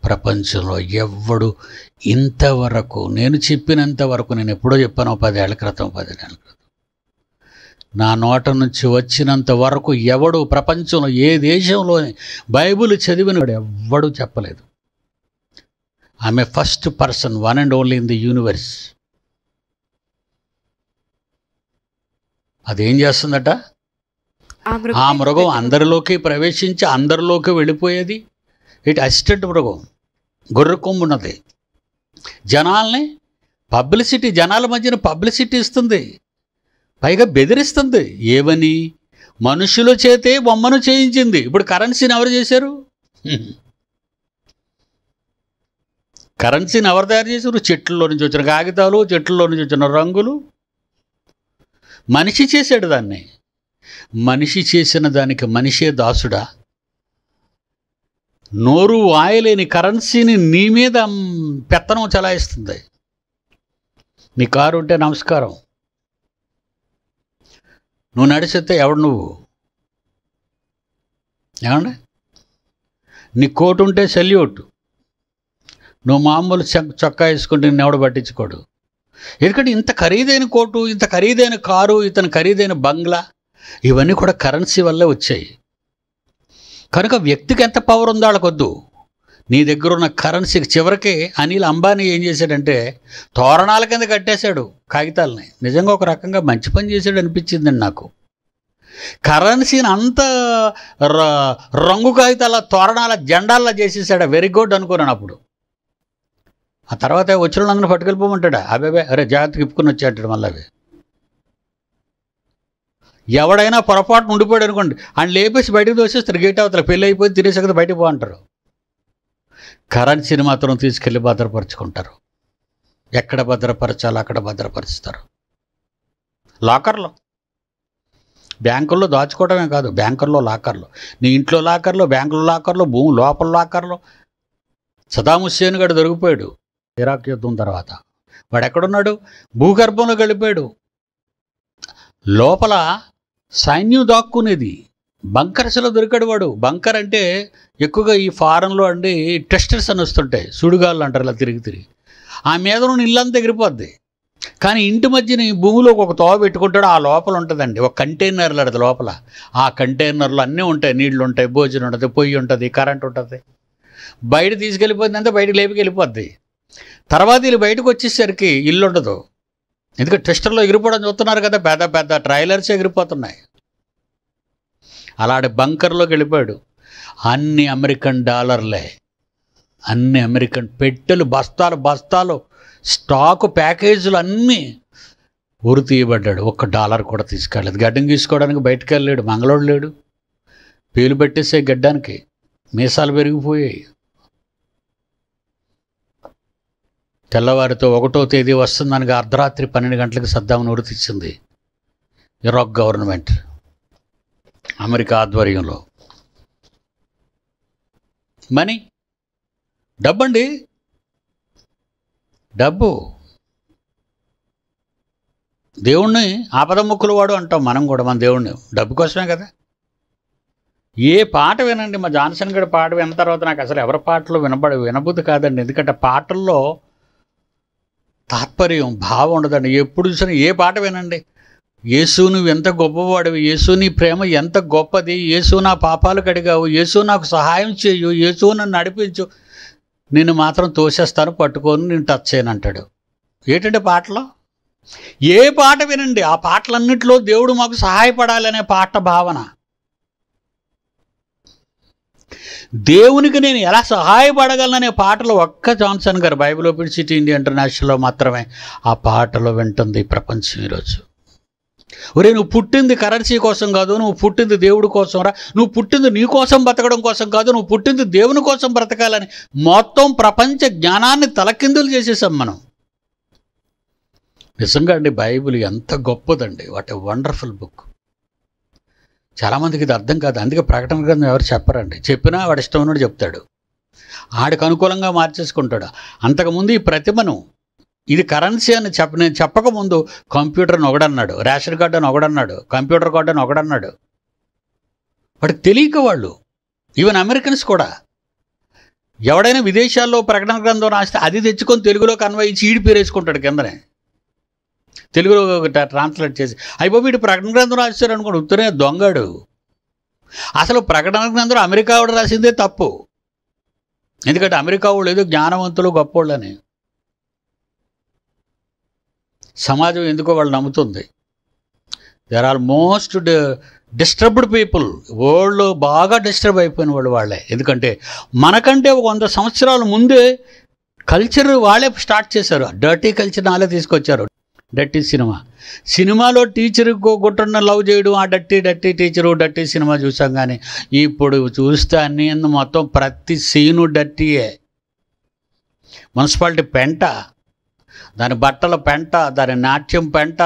Speaker 1: ప్రపంచంలో ఎవ్వడు ఇంతవరకు, నేను చెప్పినంత వరకు, నేను ఎప్పుడో చెప్పాను 10 ఏళ్ల క్రితం, 15 ఏళ్ల క్రితం, నా నోట నుంచి వచ్చినంత వరకు ఎవడు ప్రపంచంలో ఏ దేశంలోని బైబిల్ చదివినవాడు ఎవ్వడూ చెప్పలేదు. ఆమె first person, one and only in the universe. అదేం చేస్తుందట? ఆ మృగం అందరిలోకి ప్రవేశించి అందరిలోకి వెళ్ళిపోయేది. ఇటు అసిస్టెంట్ మృగం, గొర్రె కొమ్మున్నది. జనాల్ని పబ్లిసిటీ, జనాల మధ్యన పబ్లిసిటీ ఇస్తుంది, పైగా బెదిరిస్తుంది. ఏమని? మనుషుల చేతే బొమ్మను చేయించింది. ఇప్పుడు కరెన్సీని ఎవరు చేశారు? కరెన్సీని ఎవరు తయారు చేశారు? చెట్లలో నుంచి వచ్చిన కాగితాలు, చెట్లలో నుంచి వచ్చిన రంగులు. మనిషి చేశాడు దాన్ని. మనిషి చేసిన దానికి మనిషే దాసుడా? నోరు వాయలేని కరెన్సీని నీ మీద పెత్తనం చలాయిస్తుంది. నీ కారు ఉంటే నమస్కారం, నువ్వు నడిచితే ఎవడు నువ్వు? ఏమండి? నీ కోటు ఉంటే సెల్యూట్, నువ్వు మామూలు చొక్కా వేసుకుంటే నిన్ను ఎవడు పట్టించుకోడు. ఎందుకంటే ఇంత ఖరీదైన కోటు, ఇంత ఖరీదైన కారు, ఇతను ఖరీదైన బంగ్లా, ఇవన్నీ కూడా కరెన్సీ వల్లే వచ్చాయి. కనుక వ్యక్తికి ఎంత పవర్ ఉందో వాళ్ళకొద్దు. నీ దగ్గర ఉన్న కరెన్సీకి చివరికి అనిల్ అంబానీ ఏం చేశాడంటే తోరణాల కింద కట్టేశాడు కాగితాలని. నిజంగా ఒక రకంగా మంచి పని చేశాడు అనిపించిందండి నాకు. కరెన్సీని అంత రంగు కాగితాల తోరణాల జెండాల్లా చేసేసాడు. వెరీ గుడ్ అనుకున్నాను అప్పుడు. ఆ తర్వాత వచ్చిన వాళ్ళందరూ పట్టుకెళ్ళిపోమంటాడా? అబ్బాబే, అరే జాగ్రత్తగా ఇప్పుకుని వచ్చేటాడు మళ్ళీ. అవి ఎవడైనా పొరపాటును ఉండిపోయాడు అనుకోండి, ఆయన లేపేసి బయటకు దోసేస్తారు. గేట్ అవతల పెళ్ళి అయిపోయి తినేసి కదా బయటకు పోంటారు. కరెన్సీని మాత్రం తీసుకెళ్ళి భద్రపరుచుకుంటారు. ఎక్కడ భద్రపరచాలో అక్కడ భద్రపరుస్తారు. లాకర్లో, బ్యాంకుల్లో దాచుకోవడమే కాదు, బ్యాంకుల్లో లాకర్లు, నీ ఇంట్లో లాకర్లు, బ్యాంకుల లాకర్లు, భూమి లోపల లాకర్లు. సదాం హుస్సేన్ గడు దొరికిపోయాడు ఇరాక్ యుద్ధం తర్వాత. వాడు ఎక్కడున్నాడు? భూగర్భంలోకి వెళ్ళిపోయాడు. లోపల సైన్యం దాక్కునేది. బంకర్స్లో దొరికాడు వాడు. బంకర్ అంటే ఎక్కువగా ఈ ఫారెన్లో అండి టెస్టర్స్ అని వస్తుంటాయి, సుడిగాళ్ళు అంటారు, ఇలా తిరిగి తిరిగి ఆ మీద ఉన్న ఇల్లంతా ఎగిరిపోద్ది. కానీ ఇంటి మధ్యని భూమిలో ఒక తోవ పెట్టుకుంటాడు, ఆ లోపల ఉంటుందండి ఒక కంటైనర్లు. అది లోపల ఆ కంటైనర్లు అన్నీ ఉంటాయి, నీళ్లు ఉంటాయి, భోజనం ఉంటుంది, పొయ్యి ఉంటుంది, కరెంట్ ఉంటుంది. బయట తీసుకెళ్ళిపోద్ది అంతా, బయటకు లేపికి వెళ్ళిపోద్ది. తర్వాత వీళ్ళు బయటకు వచ్చేసరికి ఇల్లు ఉండదు. ఎందుకంటే టెస్టర్లో ఎగిరిపోవడం చూస్తున్నారు కదా, పెద్ద పెద్ద ట్రైలర్స్ ఎగిరిపోతున్నాయి. అలాంటి బంకర్లోకి వెళ్ళిపోయాడు. అన్ని అమెరికన్ డాలర్లే, అన్ని అమెరికన్ పెట్టెలు, బస్తాలు బస్తాలు స్టాకు ప్యాకేజీలు అన్నీ ఊరు తీయబడ్డాడు. $1 కూడా తీసుకెళ్ళలేదు. గడ్డం తీసుకోవడానికి బయటకు వెళ్ళలేడు, మంగళోడు లేడు. పేలు పెట్టేసే గడ్డానికి మీసాలు పెరిగిపోయాయి. తెల్లవారితో 1వ తేదీ వస్తుందనగా అర్ధరాత్రి 12 గంటలకు సద్దాంను ఉరి తీసింది ఇరాక్ గవర్నమెంట్, అమెరికా ఆధ్వర్యంలో. మనీ, డబ్బండి, డబ్బు. దేవుణ్ణి ఆపదముక్కులు వాడు అంటాం మనం కూడా. మన దేవుణ్ణి డబ్బు కోసమే కదా. ఏ పాట వినండి, మా జాన్సన్ గడి పాట విన్న తర్వాత నాకు అసలు ఎవరి పాటలు వినబుద్ధి కాదండి. ఎందుకంటే పాటల్లో తాత్పర్యం, భావం ఉండదండి. ఎప్పుడు చూసినా ఏ పాట వినండి, యేసు నువ్వు ఎంత గొప్పవాడివి, యేసు నీ ప్రేమ ఎంత గొప్పది, యేసు నా పాపాలు కడిగావు, యేసు నాకు సహాయం చేయు, యేసు నన్ను నడిపించు, నిన్ను మాత్రం తోసేస్తాను, పట్టుకొని నేను టచ్ చేయను అంటాడు. ఏంటంటే పాటలో ఏ పాట వినండి, ఆ పాటలన్నింటిలో దేవుడు మాకు సహాయపడాలనే పాట భావన. దేవునికి నేను ఎలా సహాయపడగలననే పాటలు ఒక్క జాన్సన్ గారు బైబిల్ ఓపెన్ సిటీ ఇండియా ఇంటర్నేషనల్లో మాత్రమే ఆ పాటలో వింటుంది ప్రపంచం ఈరోజు. ఒరే, నువ్వు పుట్టింది కరెన్సీ కోసం కాదు, నువ్వు పుట్టింది దేవుడి కోసం రా, నువ్వు పుట్టింది నీ కోసం బతకడం కోసం కాదు, నువ్వు పుట్టింది దేవుని కోసం బ్రతకాలని మొత్తం ప్రపంచ జ్ఞానాన్ని తలకిందులు చేసేసాం మనం. నిజంగా అండి, బైబిల్ ఎంత గొప్పదండి. What a wonderful book. చాలామందికి ఇది అర్థం కాదు. అందుకే ప్రకటన గ్రంథం ఎవరు చెప్పరండి. చెప్పినా వాడు ఇష్టం ఉన్నట్టు చెప్తాడు, ఆడికి అనుకూలంగా మార్చేసుకుంటాడు. అంతకుముందు ఈ ప్రతిమను, ఇది కరెన్సీ అని నేను చెప్పకముందు కంప్యూటర్ని ఒకడన్నాడు, రేషన్ కార్డు అని ఒకడన్నాడు, కంప్యూటర్ కార్డు అని ఒకడన్నాడు. వాడికి తెలియక వాళ్ళు, ఈవెన్ అమెరికన్స్ కూడా, ఎవడైనా విదేశాల్లో ప్రకటన గ్రంథం రాస్తే అది తెచ్చుకొని తెలుగులోకి అన్వయించి ఈడి పేరు వేసుకుంటాడు కిందనే, తెలుగులో ట్రాన్స్లేట్ చేసి. అయిపో వీడు ప్రకటన గ్రంథం రాశారు అనుకోండి, ఉత్తరే దొంగడు. అసలు ప్రకటన గ్రంథం అమెరికా వాడు రాసిందే తప్పు. ఎందుకంటే అమెరికా వాళ్ళు ఏదో జ్ఞానవంతులు గొప్పోళ్ళని సమాజం ఎందుకో వాళ్ళు నమ్ముతుంది. There are most disturbed people. World బాగా డిస్టర్బ్ అయిపోయిన వాళ్ళు వాళ్ళే. ఎందుకంటే మనకంటే ఒక 100 సంవత్సరాల ముందే కల్చర్ వాళ్ళే స్టార్ట్ చేశారు. డర్టీ కల్చర్ వాళ్ళే తీసుకొచ్చారు. డర్టీ సినిమాలో టీచర్ గుట్టన్న లవ్ చేయడం, ఆ డర్టీ టీచరు, డర్టీ సినిమా చూసాం. కానీ ఇప్పుడు చూస్తే అన్నీ మొత్తం ప్రతి సీను డర్టీయే. మున్సిపాలిటీ పెంట, దాని బట్టల పెంట, దాని నాట్యం పెంట,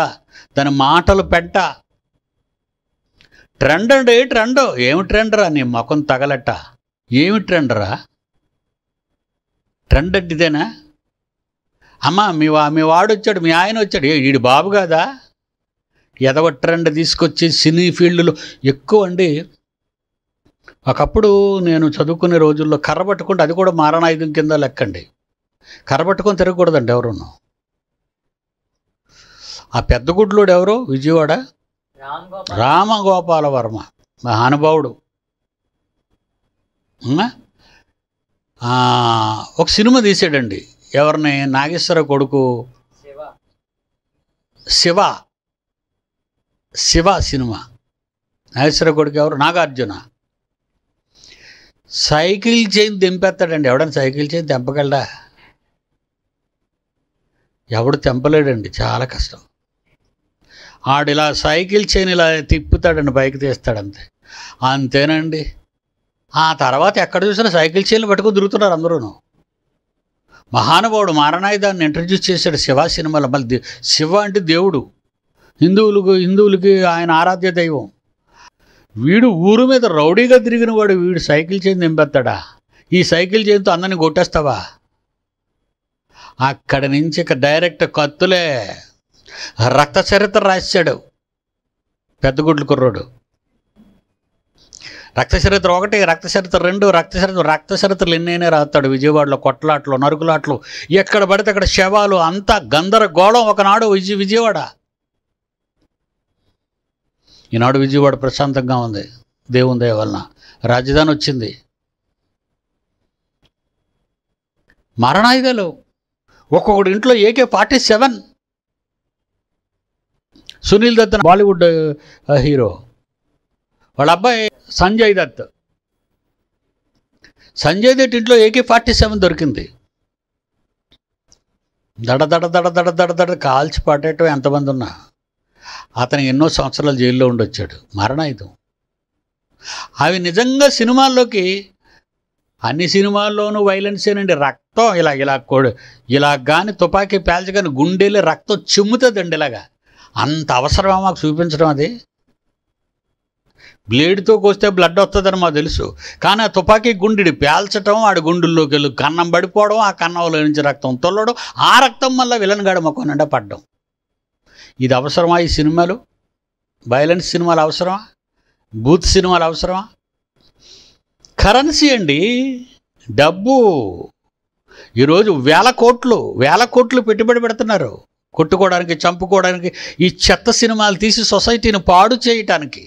Speaker 1: దాని మాటలు పెంట. ట్రెండ్ అండి, ట్రెండ్. ఏమి ట్రెండ్రా నీ ముఖం తగలట? ఏమి ట్రెండ్రా? ట్రెండ్ అంటే ఇదేనా? అమ్మా మీ వాడు వచ్చాడు, మీ ఆయన వచ్చాడు, వీడి బాబు కాదా? ఎదవ ట్రెండ్ తీసుకొచ్చి సినీ ఫీల్డ్లో ఎక్కువ అండి. ఒకప్పుడు నేను చదువుకునే రోజుల్లో కర్ర పట్టుకుంటే, అది కూడా మారణాయుధం కింద లెక్కండి. కర్ర పట్టుకొని తిరగకూడదండి ఎవరును. ఆ పెద్ద గుడ్లోడు ఎవరు? విజయవాడ రామగోపాల వర్మ, మహానుభావుడు. ఒక సినిమా తీసాడండి. ఎవరిని? నాగేశ్వర కొడుకు శివ సినిమా. నాగేశ్వర కొడుకు ఎవరు? నాగార్జున. సైకిల్ చైన్ దింపేస్తాడండి. ఎవడన్నా సైకిల్ చైన్ తెంపగలడా? ఎవడు తెంపలేడండి, చాలా కష్టం. ఆడిలా సైకిల్ చైన్ ఇలా తిప్పుతాడండి, బైక్ తీస్తాడంతే, అంతేనండి. ఆ తర్వాత ఎక్కడ చూసినా సైకిల్ చైన్లు పట్టుకుని తిరుగుతున్నారు అందరూ. మహానుభావుడు మారణాయుధాన్ని ఇంట్రడ్యూస్ చేశాడు శివ సినిమాలో. మళ్ళీ శివ అంటే దేవుడు, హిందువులకి ఆయన ఆరాధ్య దైవం. వీడు ఊరు మీద రౌడీగా తిరిగిన వాడు, వీడు సైకిల్ చైన్ దింపేస్తాడా? ఈ సైకిల్ చైన్తో అందరినీ కొట్టేస్తావా? అక్కడి నుంచి ఇక డైరెక్ట్ కత్తులే. రక్త చరిత్ర రాశాడు పెద్దగుడ్ల కుర్రోడు. రక్త చరిత్ర 1, రక్త చరిత్ర 2, రక్త చరిత్రలు ఎన్నైనా రాస్తాడు. విజయవాడలో కొట్లాట్లు, నరుకులాట్లు, ఎక్కడ పడితే అక్కడ శవాలు, అంతా గందరగోళం ఒకనాడు విజయవాడ. ఈనాడు విజయవాడ ప్రశాంతంగా ఉంది దేవుని దయ వలన. రాజధాని వచ్చింది. మరణాయుధాలు ఒక్కొక్కటి ఇంట్లో AK-47. సునీల్ దత్ బాలీవుడ్ హీరో, వాళ్ళ అబ్బాయి సంజయ్ దత్ ఇంట్లో AK-47 దొరికింది. దడ కాల్చి పట్టేయటం ఎంతమంది ఉన్నా. అతను ఎన్నో సంవత్సరాలు జైల్లో ఉండొచ్చాడు. మరణాయుధం. అవి నిజంగా సినిమాల్లోకి, అన్ని సినిమాల్లోనూ వైలెన్సేనండి. రక్తం ఇలా కానీ తుపాకీ పేల్చగానే గుండెలే రక్తం చిమ్ముతుందండి. ఇలాగా అంత అవసరమా మాకు చూపించడం? అది బ్లేడ్తో కోస్తే బ్లడ్ వస్తుందని మాకు తెలుసు. కానీ ఆ తుపాకీ గుండెడి పేల్చడం, ఆడి గుండెల్లోకి వెళ్ళి కన్నం పడిపోవడం, ఆ కన్నంలో నుంచి రక్తం తొల్లడం, ఆ రక్తం వల్ల విలన్ గాడి మొక్క నిండా పడ్డం. ఇది అవసరమా? ఈ సినిమాలు, వైలెన్స్ సినిమాలు అవసరమా? బూత్ సినిమాలు అవసరమా? కరెన్సీ అండి, డబ్బు. ఈరోజు వేల కోట్లు పెట్టుబడి పెడుతున్నారు కొట్టుకోవడానికి, చంపుకోవడానికి, ఈ చెత్త సినిమాలు తీసి సొసైటీని పాడు చేయటానికి.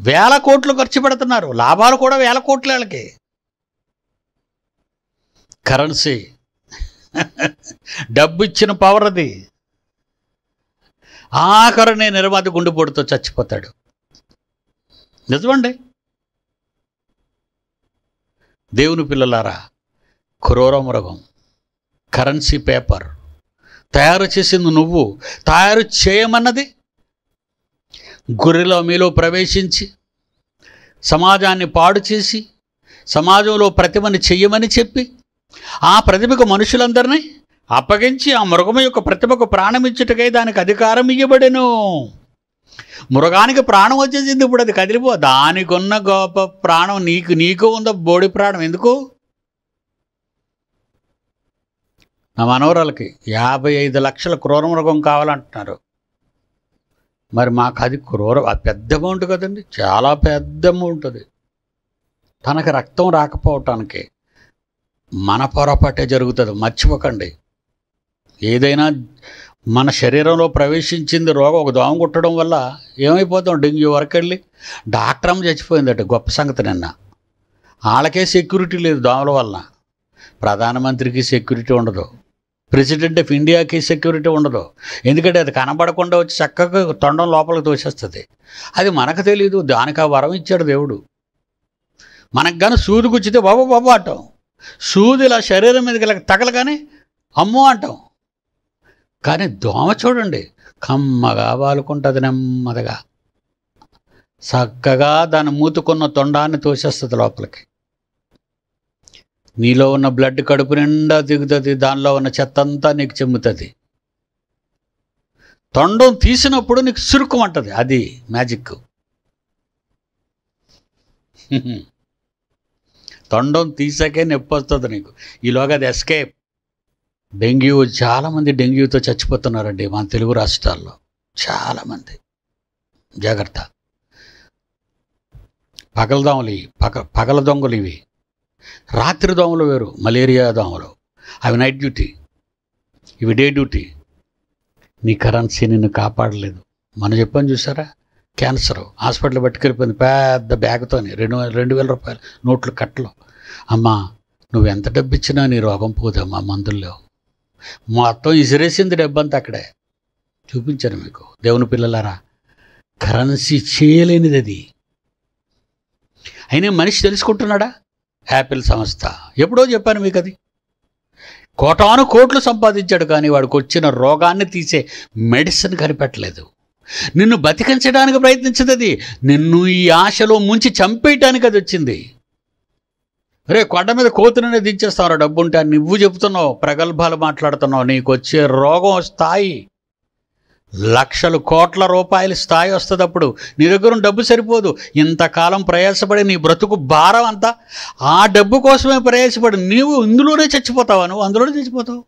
Speaker 1: వేల కోట్లు ఖర్చు పెడుతున్నారు, లాభాలు కూడా వేల కోట్ల వాళ్ళకి. కరెన్సీ, డబ్బు ఇచ్చిన పవర్ అది. ఆఖరునే నిర్మాత గుండెపోటుతో చచ్చిపోతాడు. నిజమండి. దేవుని పిల్లలారా, క్రూర మృగం, కరెన్సీ పేపర్ తయారు చేసింది నువ్వు, తయారు చేయమన్నది. గుర్రెలో మీలో ప్రవేశించి సమాజాన్ని పాడు చేసి, సమాజంలో ప్రతిమని చెయ్యమని చెప్పి, ఆ ప్రతిభకు మనుషులందరినీ అప్పగించి, ఆ మృగము యొక్క ప్రతిభకు ప్రాణమిచ్చుటకై దానికి అధికారం ఇవ్వబడెను. మృగానికి ప్రాణం వచ్చేసింది, ఇప్పుడు అది కదిలిపో. దానికి ఉన్న గొప్ప ప్రాణం నీకు ఉందా? బోడి ప్రాణం ఎందుకు? నా మనవరాలకి 55 లక్షల క్రూర మృగం కావాలంటున్నారు. మరి మాకు అది అది పెద్ద అమౌంట్ కదండి, చాలా పెద్ద అమౌంట్ అది. తనకి రక్తం రాకపోవటానికి మన పొరపాటే జరుగుతుంది. మర్చిపోకండి. ఏదైనా మన శరీరంలో ప్రవేశించింది రోగం ఒక దోమ కుట్టడం వల్ల ఏమైపోతాం, డెంగ్యూ వరకు వెళ్ళి డాక్టర్ అమ్మ చచ్చిపోయిందట. గొప్ప సంగతి. నిన్న వాళ్ళకే సెక్యూరిటీ లేదు దోమల వల్ల. ప్రధానమంత్రికి సెక్యూరిటీ ఉండదు, ప్రెసిడెంట్ ఆఫ్ ఇండియాకి సెక్యూరిటీ ఉండదు. ఎందుకంటే అది కనబడకుండా వచ్చి చక్కగా తొండం లోపలికి తోసేస్తుంది. అది మనకు తెలియదు, దానికి ఆ వరం ఇచ్చాడు దేవుడు. మనకు కానీ సూది గుచ్చితే బాబా బాబా అంటాం, సూది ఇలా శరీరం మీదకి ఇలా తగలగానే అమ్మో అంటాం. కానీ దోమ చూడండి, కమ్మగా వాలుకుంటుంది, నెమ్మదిగా చక్కగా దాన్ని మూతుకున్న తొండాన్ని తోసేస్తుంది లోపలికి. నీలో ఉన్న బ్లడ్ కడుపు నిండా దిగుతుంది, దానిలో ఉన్న చెత్త అంతా నీకు చెమ్ముతుంది. తొండం తీసినప్పుడు నీకు సురుకుమంటుంది, అది మ్యాజిక్. తొండం తీసాకే నొప్పి వస్తుంది నీకు, ఈలోగా అది ఎస్కేప్. డెంగ్యూ, చాలామంది డెంగ్యూతో చచ్చిపోతున్నారండి మన తెలుగు రాష్ట్రాల్లో, చాలామంది. జాగ్రత్త. పగల దోమలు ఇవి, పగల దొంగలు ఇవి. రాత్రి దోమలు వేరు, మలేరియా దోమలు, అవి నైట్ డ్యూటీ, ఇవి డే డ్యూటీ. నీ కరెన్సీ నిన్ను కాపాడలేదు. మనం చెప్పాను చూసారా, క్యాన్సర్ హాస్పిటల్ పట్టుకెళ్ళిపోయింది పెద్ద బ్యాగ్తోని, 2,000 రూపాయలు నోట్లు కట్టలు. అమ్మా నువ్వెంత డబ్బు ఇచ్చినా నీ రోగం పోదమ్మా, మందుల్లో మొత్తం ఇసిరేసింది డబ్బంతా అక్కడే. చూపించాను మీకు దేవుని పిల్లలారా, కరెన్సీ చేయలేనిది అది. అయినా మనిషి తెలుసుకుంటున్నాడా? యాపిల్ సంస్థ ఎప్పుడో చెప్పాను మీకు, అది కోటాను కోట్లు సంపాదించాడు, కానీ వాడికి వచ్చిన రోగాన్ని తీసే మెడిసిన్ కనిపెట్టలేదు. నిన్ను బతికించడానికి ప్రయత్నించదు, నిన్ను ఈ ఆశలో ముంచి చంపేయటానికి అది వచ్చింది. రే కొండ మీద కోతుననే దించేస్తావు డబ్బు ఉంటే, నువ్వు చెప్తున్నావు, ప్రగల్భాలు మాట్లాడుతున్నావు. నీకు వచ్చే రోగం స్థాయి లక్షల కోట్ల రూపాయల స్థాయి వస్తుంది. అప్పుడు నీ దగ్గర డబ్బు సరిపోదు. ఇంతకాలం ప్రయాసపడి నీ బ్రతుకు భారం అంతా ఆ డబ్బు కోసమే ప్రయాసపడి నీవు ఇందులోనే చచ్చిపోతావా? నువ్వు అందులోనే చచ్చిపోతావు.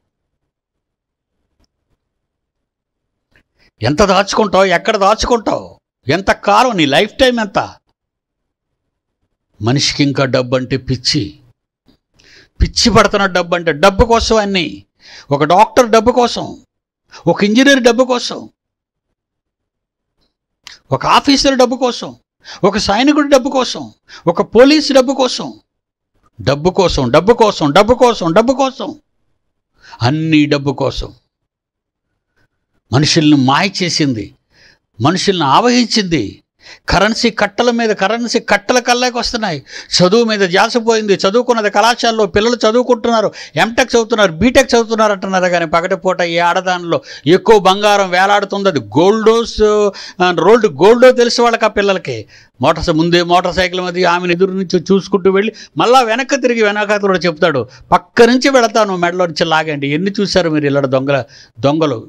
Speaker 1: ఎంత దాచుకుంటావు, ఎక్కడ దాచుకుంటావు, ఎంత కాలం, నీ లైఫ్ టైం ఎంత? మనిషికి ఇంకా డబ్బు అంటే పిచ్చి పడుతున్న డబ్బు అంటే, డబ్బు కోసం అన్నీ. ఒక డాక్టర్ డబ్బు కోసం, ఒక ఇంజనీర్ డబ్బు కోసం, ఒక ఆఫీసర్ డబ్బు కోసం, ఒక సైనికుడి డబ్బు కోసం, ఒక పోలీసు డబ్బు కోసం, డబ్బు కోసం, డబ్బు కోసం, డబ్బు కోసం, డబ్బు కోసం, అన్నీ డబ్బు కోసం. మనుషుల్ని మాయ చేసింది, మనుషుల్ని ఆవహించింది. కరెన్సీ కట్టల మీద కరెన్సీ కట్టల కల్లాకి వస్తున్నాయి. చదువు మీద జాసిపోయింది. చదువుకున్నది కళాశాలలో పిల్లలు చదువుకుంటున్నారు, ఎంటెక్ చదువుతున్నారు, బీటెక్ చదువుతున్నారు అంటున్నారు. కానీ పగటిపూట ఈ ఆడదానిలో ఎక్కువ బంగారం వేలాడుతుంది. అది గోల్డో తెలిసి వాళ్ళకి, ఆ పిల్లలకి ముందే మోటార్ సైకిల్ మీద ఆమెను ఎదురు నుంచి చూసుకుంటూ వెళ్ళి మళ్ళీ వెనక్కి తిరిగి వెనకాతలు చెప్తాడు, పక్క నుంచి వెళతాను, మెడలో నుంచి లాగండి. ఎన్ని చూశారు మీరు ఇళ్ళ దొంగలు?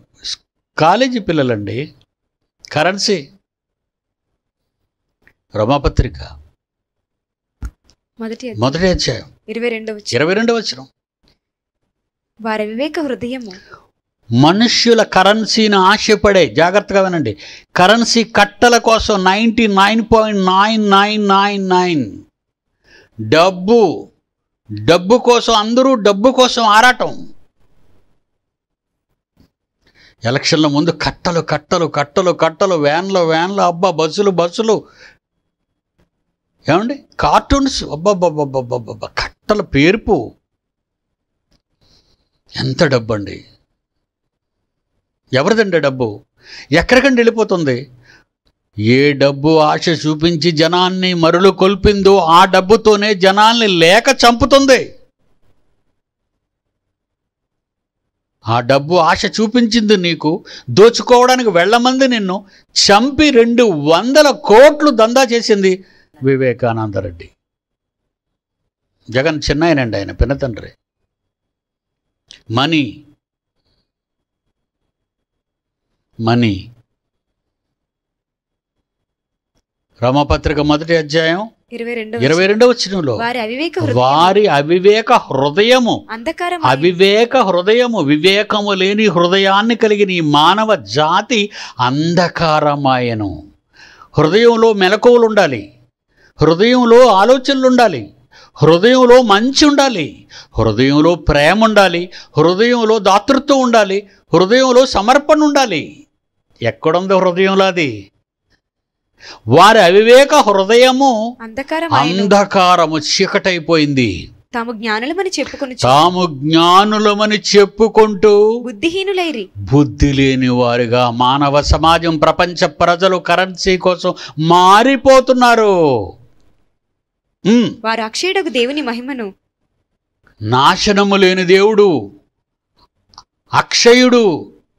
Speaker 1: కాలేజీ పిల్లలండి. కరెన్సీ. రోమాపత్రిక మొదటి అధ్యాయం 22వ వచనం.
Speaker 2: వారి వివేక హృదయము
Speaker 1: మనుష్యుల కరెన్సీని ఆశపడే, జాగ్రత్తగా వినండి, కరెన్సీ కట్టల కోసం 99.9999 డబ్బు కోసం, అందరూ డబ్బు కోసం ఆరాటం. ఎలక్షన్ల ముందు కట్టలు కట్టలు కట్టలు కట్టలు, వ్యాన్లు, అబ్బా బస్సులు, ఏమండి కార్టూన్స్, అబ్బాబ్బాబ్బాబ్బా కట్టల పేర్పు. ఎంత డబ్బు అండి! ఎవరిదండి డబ్బు? ఎక్కడికండి వెళ్ళిపోతుంది? ఏ డబ్బు ఆశ చూపించి జనాన్ని మరులు కొల్పిందో ఆ డబ్బుతోనే జనాల్ని లేక చంపుతుంది. ఆ డబ్బు ఆశ చూపించింది నీకు, దోచుకోవడానికి వెళ్ళమంది నిన్ను, చంపి 200 కోట్లు దందా చేసింది వివేకానంద రెడ్డి. జగన్ చిన్నాయనండి, ఆయన పినతండ్రి. మనీ. రోమాపత్రిక మొదటి అధ్యాయం 22వ వచనంలో వారి అవివేక హృదయము, వివేకము లేని హృదయాన్ని కలిగిన ఈ మానవ జాతి అంధకారమాయను. హృదయంలో మెలకువలు ఉండాలి, హృదయంలో ఆలోచనలు ఉండాలి, హృదయంలో మంచి ఉండాలి, హృదయంలో ప్రేమ ఉండాలి, హృదయంలో దాతృత్వం ఉండాలి, హృదయంలో సమర్పణ ఉండాలి. ఎక్కడుంది హృదయంలో అది? వారి అవివేక హృదయము అంధకారము, చీకటైపోయింది.
Speaker 2: తాము
Speaker 1: జ్ఞానులమని చెప్పుకుంటూ
Speaker 2: బుద్ధిహీనులైరి.
Speaker 1: బుద్ధి లేని వారిగా మానవ సమాజం, ప్రపంచ ప్రజలు కరెన్సీ కోసం మారిపోతున్నారు.
Speaker 2: వారు అక్షయుడగు దేవుని మహిమను,
Speaker 1: నాశనము లేని దేవుడు, అక్షయుడు,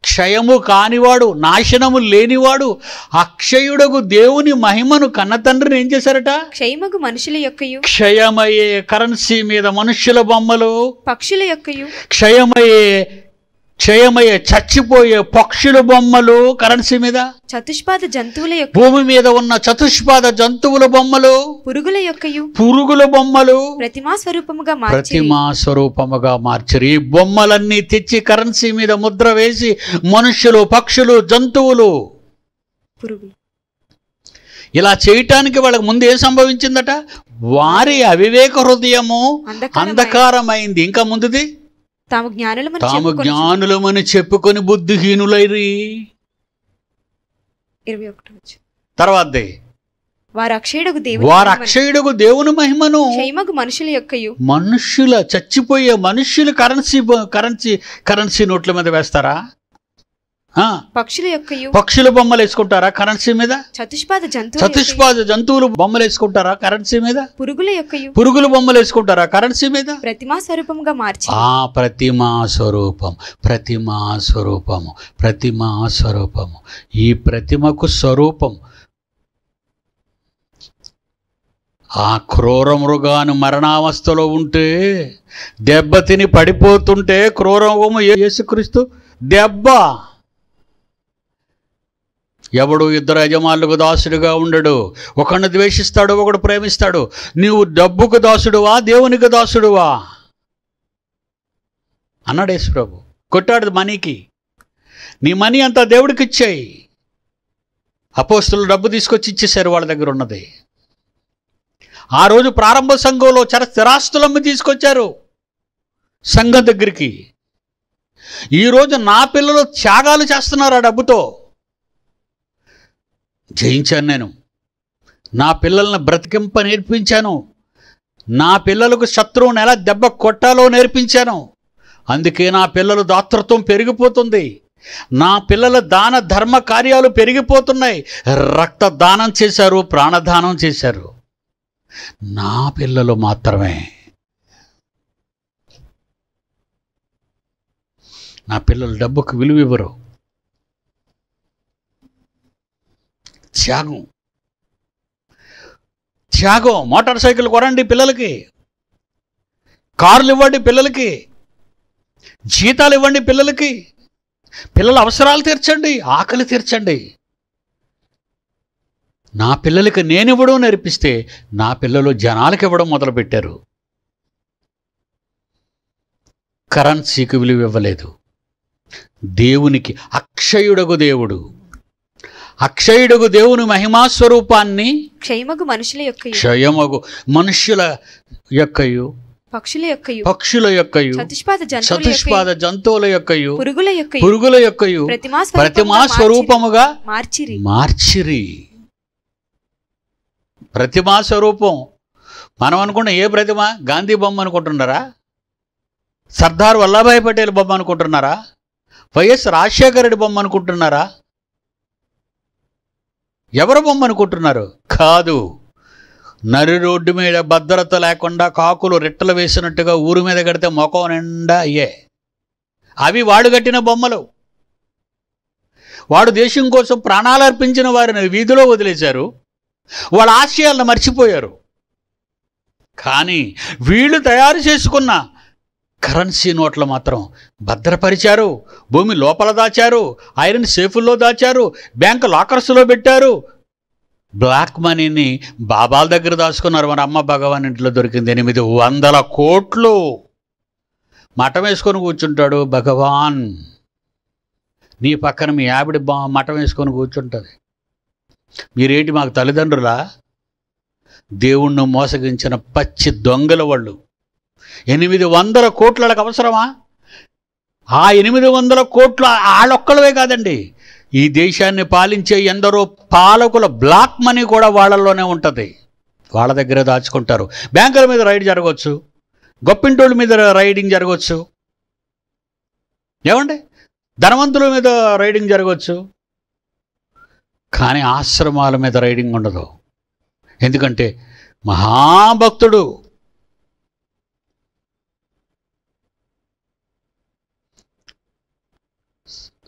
Speaker 1: క్షయము కానివాడు, నాశనము లేనివాడు, అక్షయుడగు దేవుని మహిమను కన్న తండ్రిని ఏం చేశారట?
Speaker 2: క్షయమగు మనుషుల యొక్కయు,
Speaker 1: క్షయమయ్యే కరెన్సీ మీద మనుష్యుల బొమ్మలు,
Speaker 2: పక్షుల యొక్కయు,
Speaker 1: క్షయమయ్యే చచ్చిపోయే పక్షుల బొమ్మలు కరెన్సీ మీద,
Speaker 2: చతుష్పాద జంతువుల యొక్క,
Speaker 1: భూమి మీద ఉన్న చతుష్పాద జంతువుల బొమ్మలు,
Speaker 2: పురుగుల యొక్కయు,
Speaker 1: పురుగుల బొమ్మలు
Speaker 2: ప్రతిమా స్వరూపముగా మార్చారు. ఈ బొమ్మలన్నీ తెచ్చి కరెన్సీ మీద ముద్ర వేసి మనుష్యులు, పక్షులు, జంతువులు, పురుగులు
Speaker 1: ఇలా చేయటానికి వాళ్ళకి ముందు ఏం సంభవించిందట? వారి అవివేక హృదయము అంధకారమైంది. ఇంకా ముందుది,
Speaker 2: తాము
Speaker 1: జ్ఞానులమని చెప్పుకొని బుద్ధిహీనులైరి.
Speaker 2: 21
Speaker 1: తర్వాత
Speaker 2: వారు అక్షయుడగు దేవుని మహిమను, క్షయమగు మనుషుల యొక్కయు,
Speaker 1: మనుష్యుల చచ్చిపోయే మనుష్యులు కరెన్సీ నోట్ల మీద వేస్తారా?
Speaker 2: పక్షుల యొక్కయు,
Speaker 1: పక్షుల బొమ్మలు వేసుకుంటారా కరెన్సీ మీద?
Speaker 2: చతుష్పాద
Speaker 1: జంతువులు బొమ్మలు వేసుకుంటారా కరెన్సీ మీద?
Speaker 2: పురుగుల యొక్కయు,
Speaker 1: పురుగుల బొమ్మలు వేసుకుంటారా కరెన్సీ మీద?
Speaker 2: ప్రతిమా స్వరూపముగా మార్చి,
Speaker 1: ప్రతిమా స్వరూపము. ఈ ప్రతిమకు స్వరూపం ఆ క్రూర మృగాను మరణావస్థలో ఉంటే, దెబ్బతిని పడిపోతుంటే క్రూరమృగము యేసుక్రీస్తు దెబ్బ. ఎవడు ఇద్దరు యజమానులకు దాసుడుగా ఉండడు, ఒకడిని ద్వేషిస్తాడు, ఒకడు ప్రేమిస్తాడు. నీవు డబ్బుకు దాసుడువా, దేవునికి దాసుడువా అన్నాడు యేసు ప్రభు. కొట్టాడు మనీకి. నీ మనీ అంతా దేవుడికి ఇచ్చేయి. అపోస్తులు డబ్బు తీసుకొచ్చి ఇచ్చేశారు వాళ్ళ దగ్గర ఉన్నది. ఆ రోజు ప్రారంభ సంఘంలో స్థిరాస్తులమ్మి తీసుకొచ్చారు సంఘం దగ్గరికి. ఈరోజు నా పిల్లలు త్యాగాలు చేస్తున్నారు ఆ డబ్బుతో. జయించాను నేను. నా పిల్లల్ని బ్రతికింప నేర్పించాను. నా పిల్లలకు శత్రువుని ఎలా దెబ్బ కొట్టాలో నేర్పించాను. అందుకే నా పిల్లలు దాతృత్వం పెరిగిపోతుంది. నా పిల్లల దాన ధర్మ కార్యాలు పెరిగిపోతున్నాయి. రక్తదానం చేశారు, ప్రాణదానం చేశారు. నా పిల్లలు మాత్రమే. నా పిల్లలు డబ్బుకు విలువ ఇవ్వరు. త్యాగం. మోటార్ సైకిల్ కొనండి పిల్లలకి, కార్లు ఇవ్వండి పిల్లలకి, జీతాలు ఇవ్వండి పిల్లలకి, పిల్లల అవసరాలు తీర్చండి, ఆకలి తీర్చండి. నా పిల్లలకి నేను ఇవ్వడం నేర్పిస్తే నా పిల్లలు జనాలకు ఇవ్వడం మొదలుపెట్టారు. కరెన్సీకి విలువ ఇవ్వలేదు. దేవునికి, అక్షయుడగు దేవుని మహిమాస్వరూపాన్ని,
Speaker 2: క్షయమగు
Speaker 1: మనుష్యుల యొక్కయు, పక్షుల యొక్కయు, చతుష్పాద జంతువుల యొక్కయు, పురుగుల యొక్కయు ప్రతిమా స్వరూపముగా మార్చిరి. ప్రతిమా స్వరూపం. మనం అనుకున్న ఏ ప్రతిమ? గాంధీ బొమ్మ అనుకుంటున్నారా? సర్దార్ వల్లభాయ్ పటేల్ బొమ్మ అనుకుంటున్నారా? వైఎస్ రాజశేఖర రెడ్డి బొమ్మ అనుకుంటున్నారా? ఎవరు బొమ్మ అనుకుంటున్నారు? కాదు. నరి రోడ్డు మీద భద్రత లేకుండా కాకులు రెట్టలు వేసినట్టుగా ఊరు మీద కడితే మొఖం నిండా అయ్యే. అవి వాడు కట్టిన బొమ్మలు. వాడు దేశం కోసం ప్రాణాలు అర్పించిన వారిని వీధిలో వదిలేశారు. వాళ్ళ ఆశయాలను మర్చిపోయారు. కానీ వీళ్ళు తయారు చేసుకున్న కరెన్సీ నోట్లు మాత్రం భద్రపరిచారు. భూమి లోపల దాచారు, ఐరన్ సేఫుల్లో దాచారు, బ్యాంకు లాకర్స్లో పెట్టారు. బ్లాక్ మనీని బాబాల దగ్గర దాచుకున్నారు. మన అమ్మ భగవాన్ ఇంట్లో దొరికింది 800 కోట్లు. మఠం వేసుకొని కూర్చుంటాడు భగవాన్. నీ పక్కన మీ ఆవిడ మఠం వేసుకొని కూర్చుంటుంది. మీరేంటి మాకు తల్లిదండ్రులా? దేవుణ్ణి మోసగించిన పచ్చి దొంగల వాళ్ళు. 800 కోట్లకు అవసరమా?
Speaker 2: ఆ 800 కోట్లు వాళ్ళొక్కళ్ళవే కాదండి, ఈ దేశాన్ని పాలించే ఎందరో పాలకుల బ్లాక్ మనీ కూడా వాళ్ళల్లోనే ఉంటుంది. వాళ్ళ దగ్గర దాచుకుంటారు. బ్యాంకుల మీద రైడ్ జరగవచ్చు, గొప్పింటోళ్ళ మీద రైడింగ్ జరగవచ్చు, ఏమండి, ధనవంతుల మీద రైడింగ్ జరగవచ్చు. కానీ ఆశ్రమాల మీద రైడింగ్ ఉండదు. ఎందుకంటే మహాభక్తుడు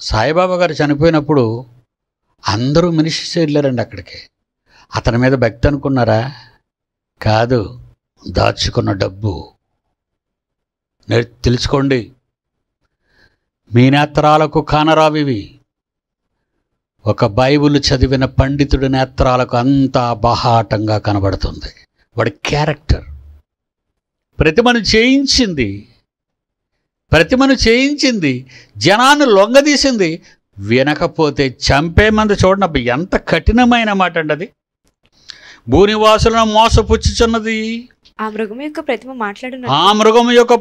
Speaker 2: సాయిబాబా గారు చనిపోయినప్పుడు అందరూ మినిస్టర్స్ వెళ్ళారండి అక్కడికి. అతని మీద భక్తి అనుకున్నారా? కాదు, దాచుకున్న డబ్బు. తెలుసుకోండి, మీ నేత్రాలకు కానరావివి. ఒక బైబిల్ చదివిన పండితుడి నేత్రాలకు అంతా బహాటంగా కనబడుతుంది. వాడి క్యారెక్టర్. ప్రతిమను చేయించింది, జనాన్ని లొంగదీసింది. వినకపోతే చంపే మంది. చూడండి, ఎంత కఠినమైన మాట అండి అది. భూనివాసులను మోసపుచ్చుచున్నది.
Speaker 7: ఆ మృగము యొక్క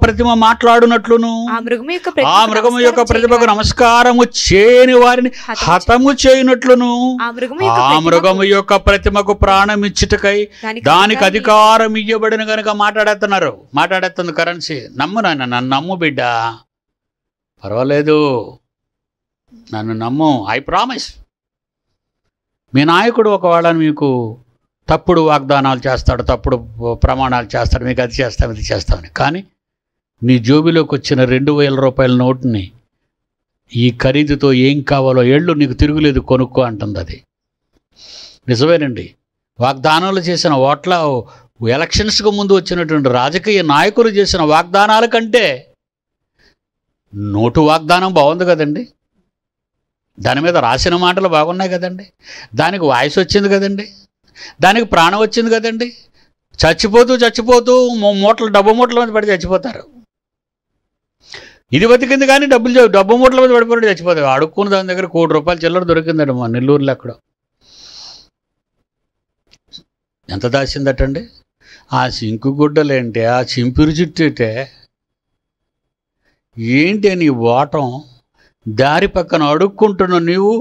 Speaker 7: ప్రతిమ మాట్లాడునట్లును
Speaker 2: ఆ మృగము యొక్క ప్రతిమకు నమస్కారము చేయని వారిని హతము చేయనట్లును ఆ మృగము యొక్క ప్రతిమకు ప్రాణం ఇచ్చుటకై దానికి అధికారం ఇవ్వబడిన కనుక మాట్లాడేస్తుంది కరెన్సీ. నమ్ము నాయన, నన్ను నమ్ము బిడ్డ, పర్వాలేదు, నన్ను నమ్ము, ఐ ప్రామిస్. మీ నాయకుడు ఒకవేళ మీకు తప్పుడు వాగ్దానాలు చేస్తాడు, తప్పుడు ప్రమాణాలు చేస్తాడు, మీకు అది చేస్తాం ఇది చేస్తామని. కానీ నీ జోబిలోకి వచ్చిన 2000 రూపాయల నోటుని ఈ ఖరీదుతో ఏం కావాలో ఏళ్ళు నీకు తిరుగులేదు, కొనుక్కో అంటుంది అది. నిజమేనండి. వాగ్దానాలు చేసిన ఎలక్షన్స్కు ముందు వచ్చినటువంటి రాజకీయ నాయకులు చేసిన వాగ్దానాల కంటే నోటు వాగ్దానం బాగుంది కదండి. దాని మీద రాసిన మాటలు బాగున్నాయి కదండి. దానికి వాయిస్ వచ్చింది కదండి. దానికి ప్రాణం వచ్చింది కదండి. చచ్చిపోతూ డబ్బు మూటల మీద పడి చచ్చిపోతారు. ఇది బతికింది కానీ డబ్బు మూటల మీద పడిపోయి చచ్చిపోతారు. అడుక్కున్న దాని దగ్గర 1 కోటి రూపాయల చిల్లర దొరికిందండి మా నెల్లూరులో. అక్కడ ఎంత దాచిందటండి. ఆ సింకు గుడ్డలేంటి, ఆ చింపిరి చుట్టేటే ఏంటి నీ ఓటం. దారి పక్కన అడుక్కుంటున్న నీవు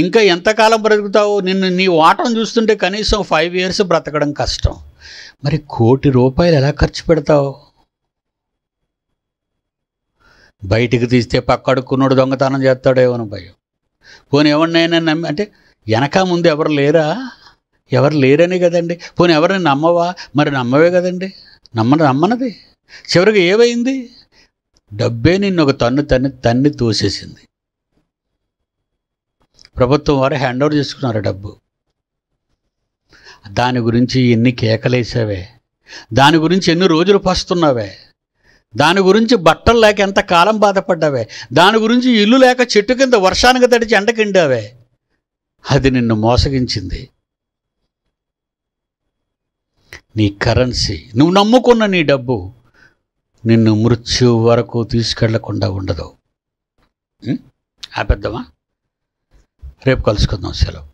Speaker 2: ఇంకా ఎంతకాలం బ్రతుకుతావు? నీ వాటం చూస్తుంటే కనీసం 5 years బ్రతకడం కష్టం. మరి 1 కోటి రూపాయలు ఎలా ఖర్చు పెడతావు? బయటికి తీస్తే పక్క అడుక్కున్నాడు దొంగతనం చేస్తాడేమో భయం. పోనీ ఎవరినైనా నమ్మి అంటే వెనక ముందు ఎవరు లేరని కదండి. పోనీ ఎవరిని నమ్మవా? మరి నమ్మవే కదండి. నమ్మనది చివరికి ఏమైంది? డబ్బే నిన్ను ఒక తన్ని తోసేసింది. ప్రభుత్వం వారు హ్యాండ్ ఓవర్ చేసుకున్నారు డబ్బు. దాని గురించి ఎన్ని కేకలేసావే, దాని గురించి ఎన్ని రోజులు పస్తున్నావే, దాని గురించి బట్టలు లేక ఎంత కాలం బాధపడ్డావే, దాని గురించి ఇల్లు లేక చెట్టు కింద వర్షానికి తడిచి ఎండకిండావే. అది నిన్ను మోసగించింది. నీ కరెన్సీ, నువ్వు నమ్ముకున్న నీ డబ్బు నిన్ను మృత్యు వరకు తీసుకెళ్లకుండా ఉండదు. ఆపేద్దామా? రేపు కలుసుకుందాం. సెలవు.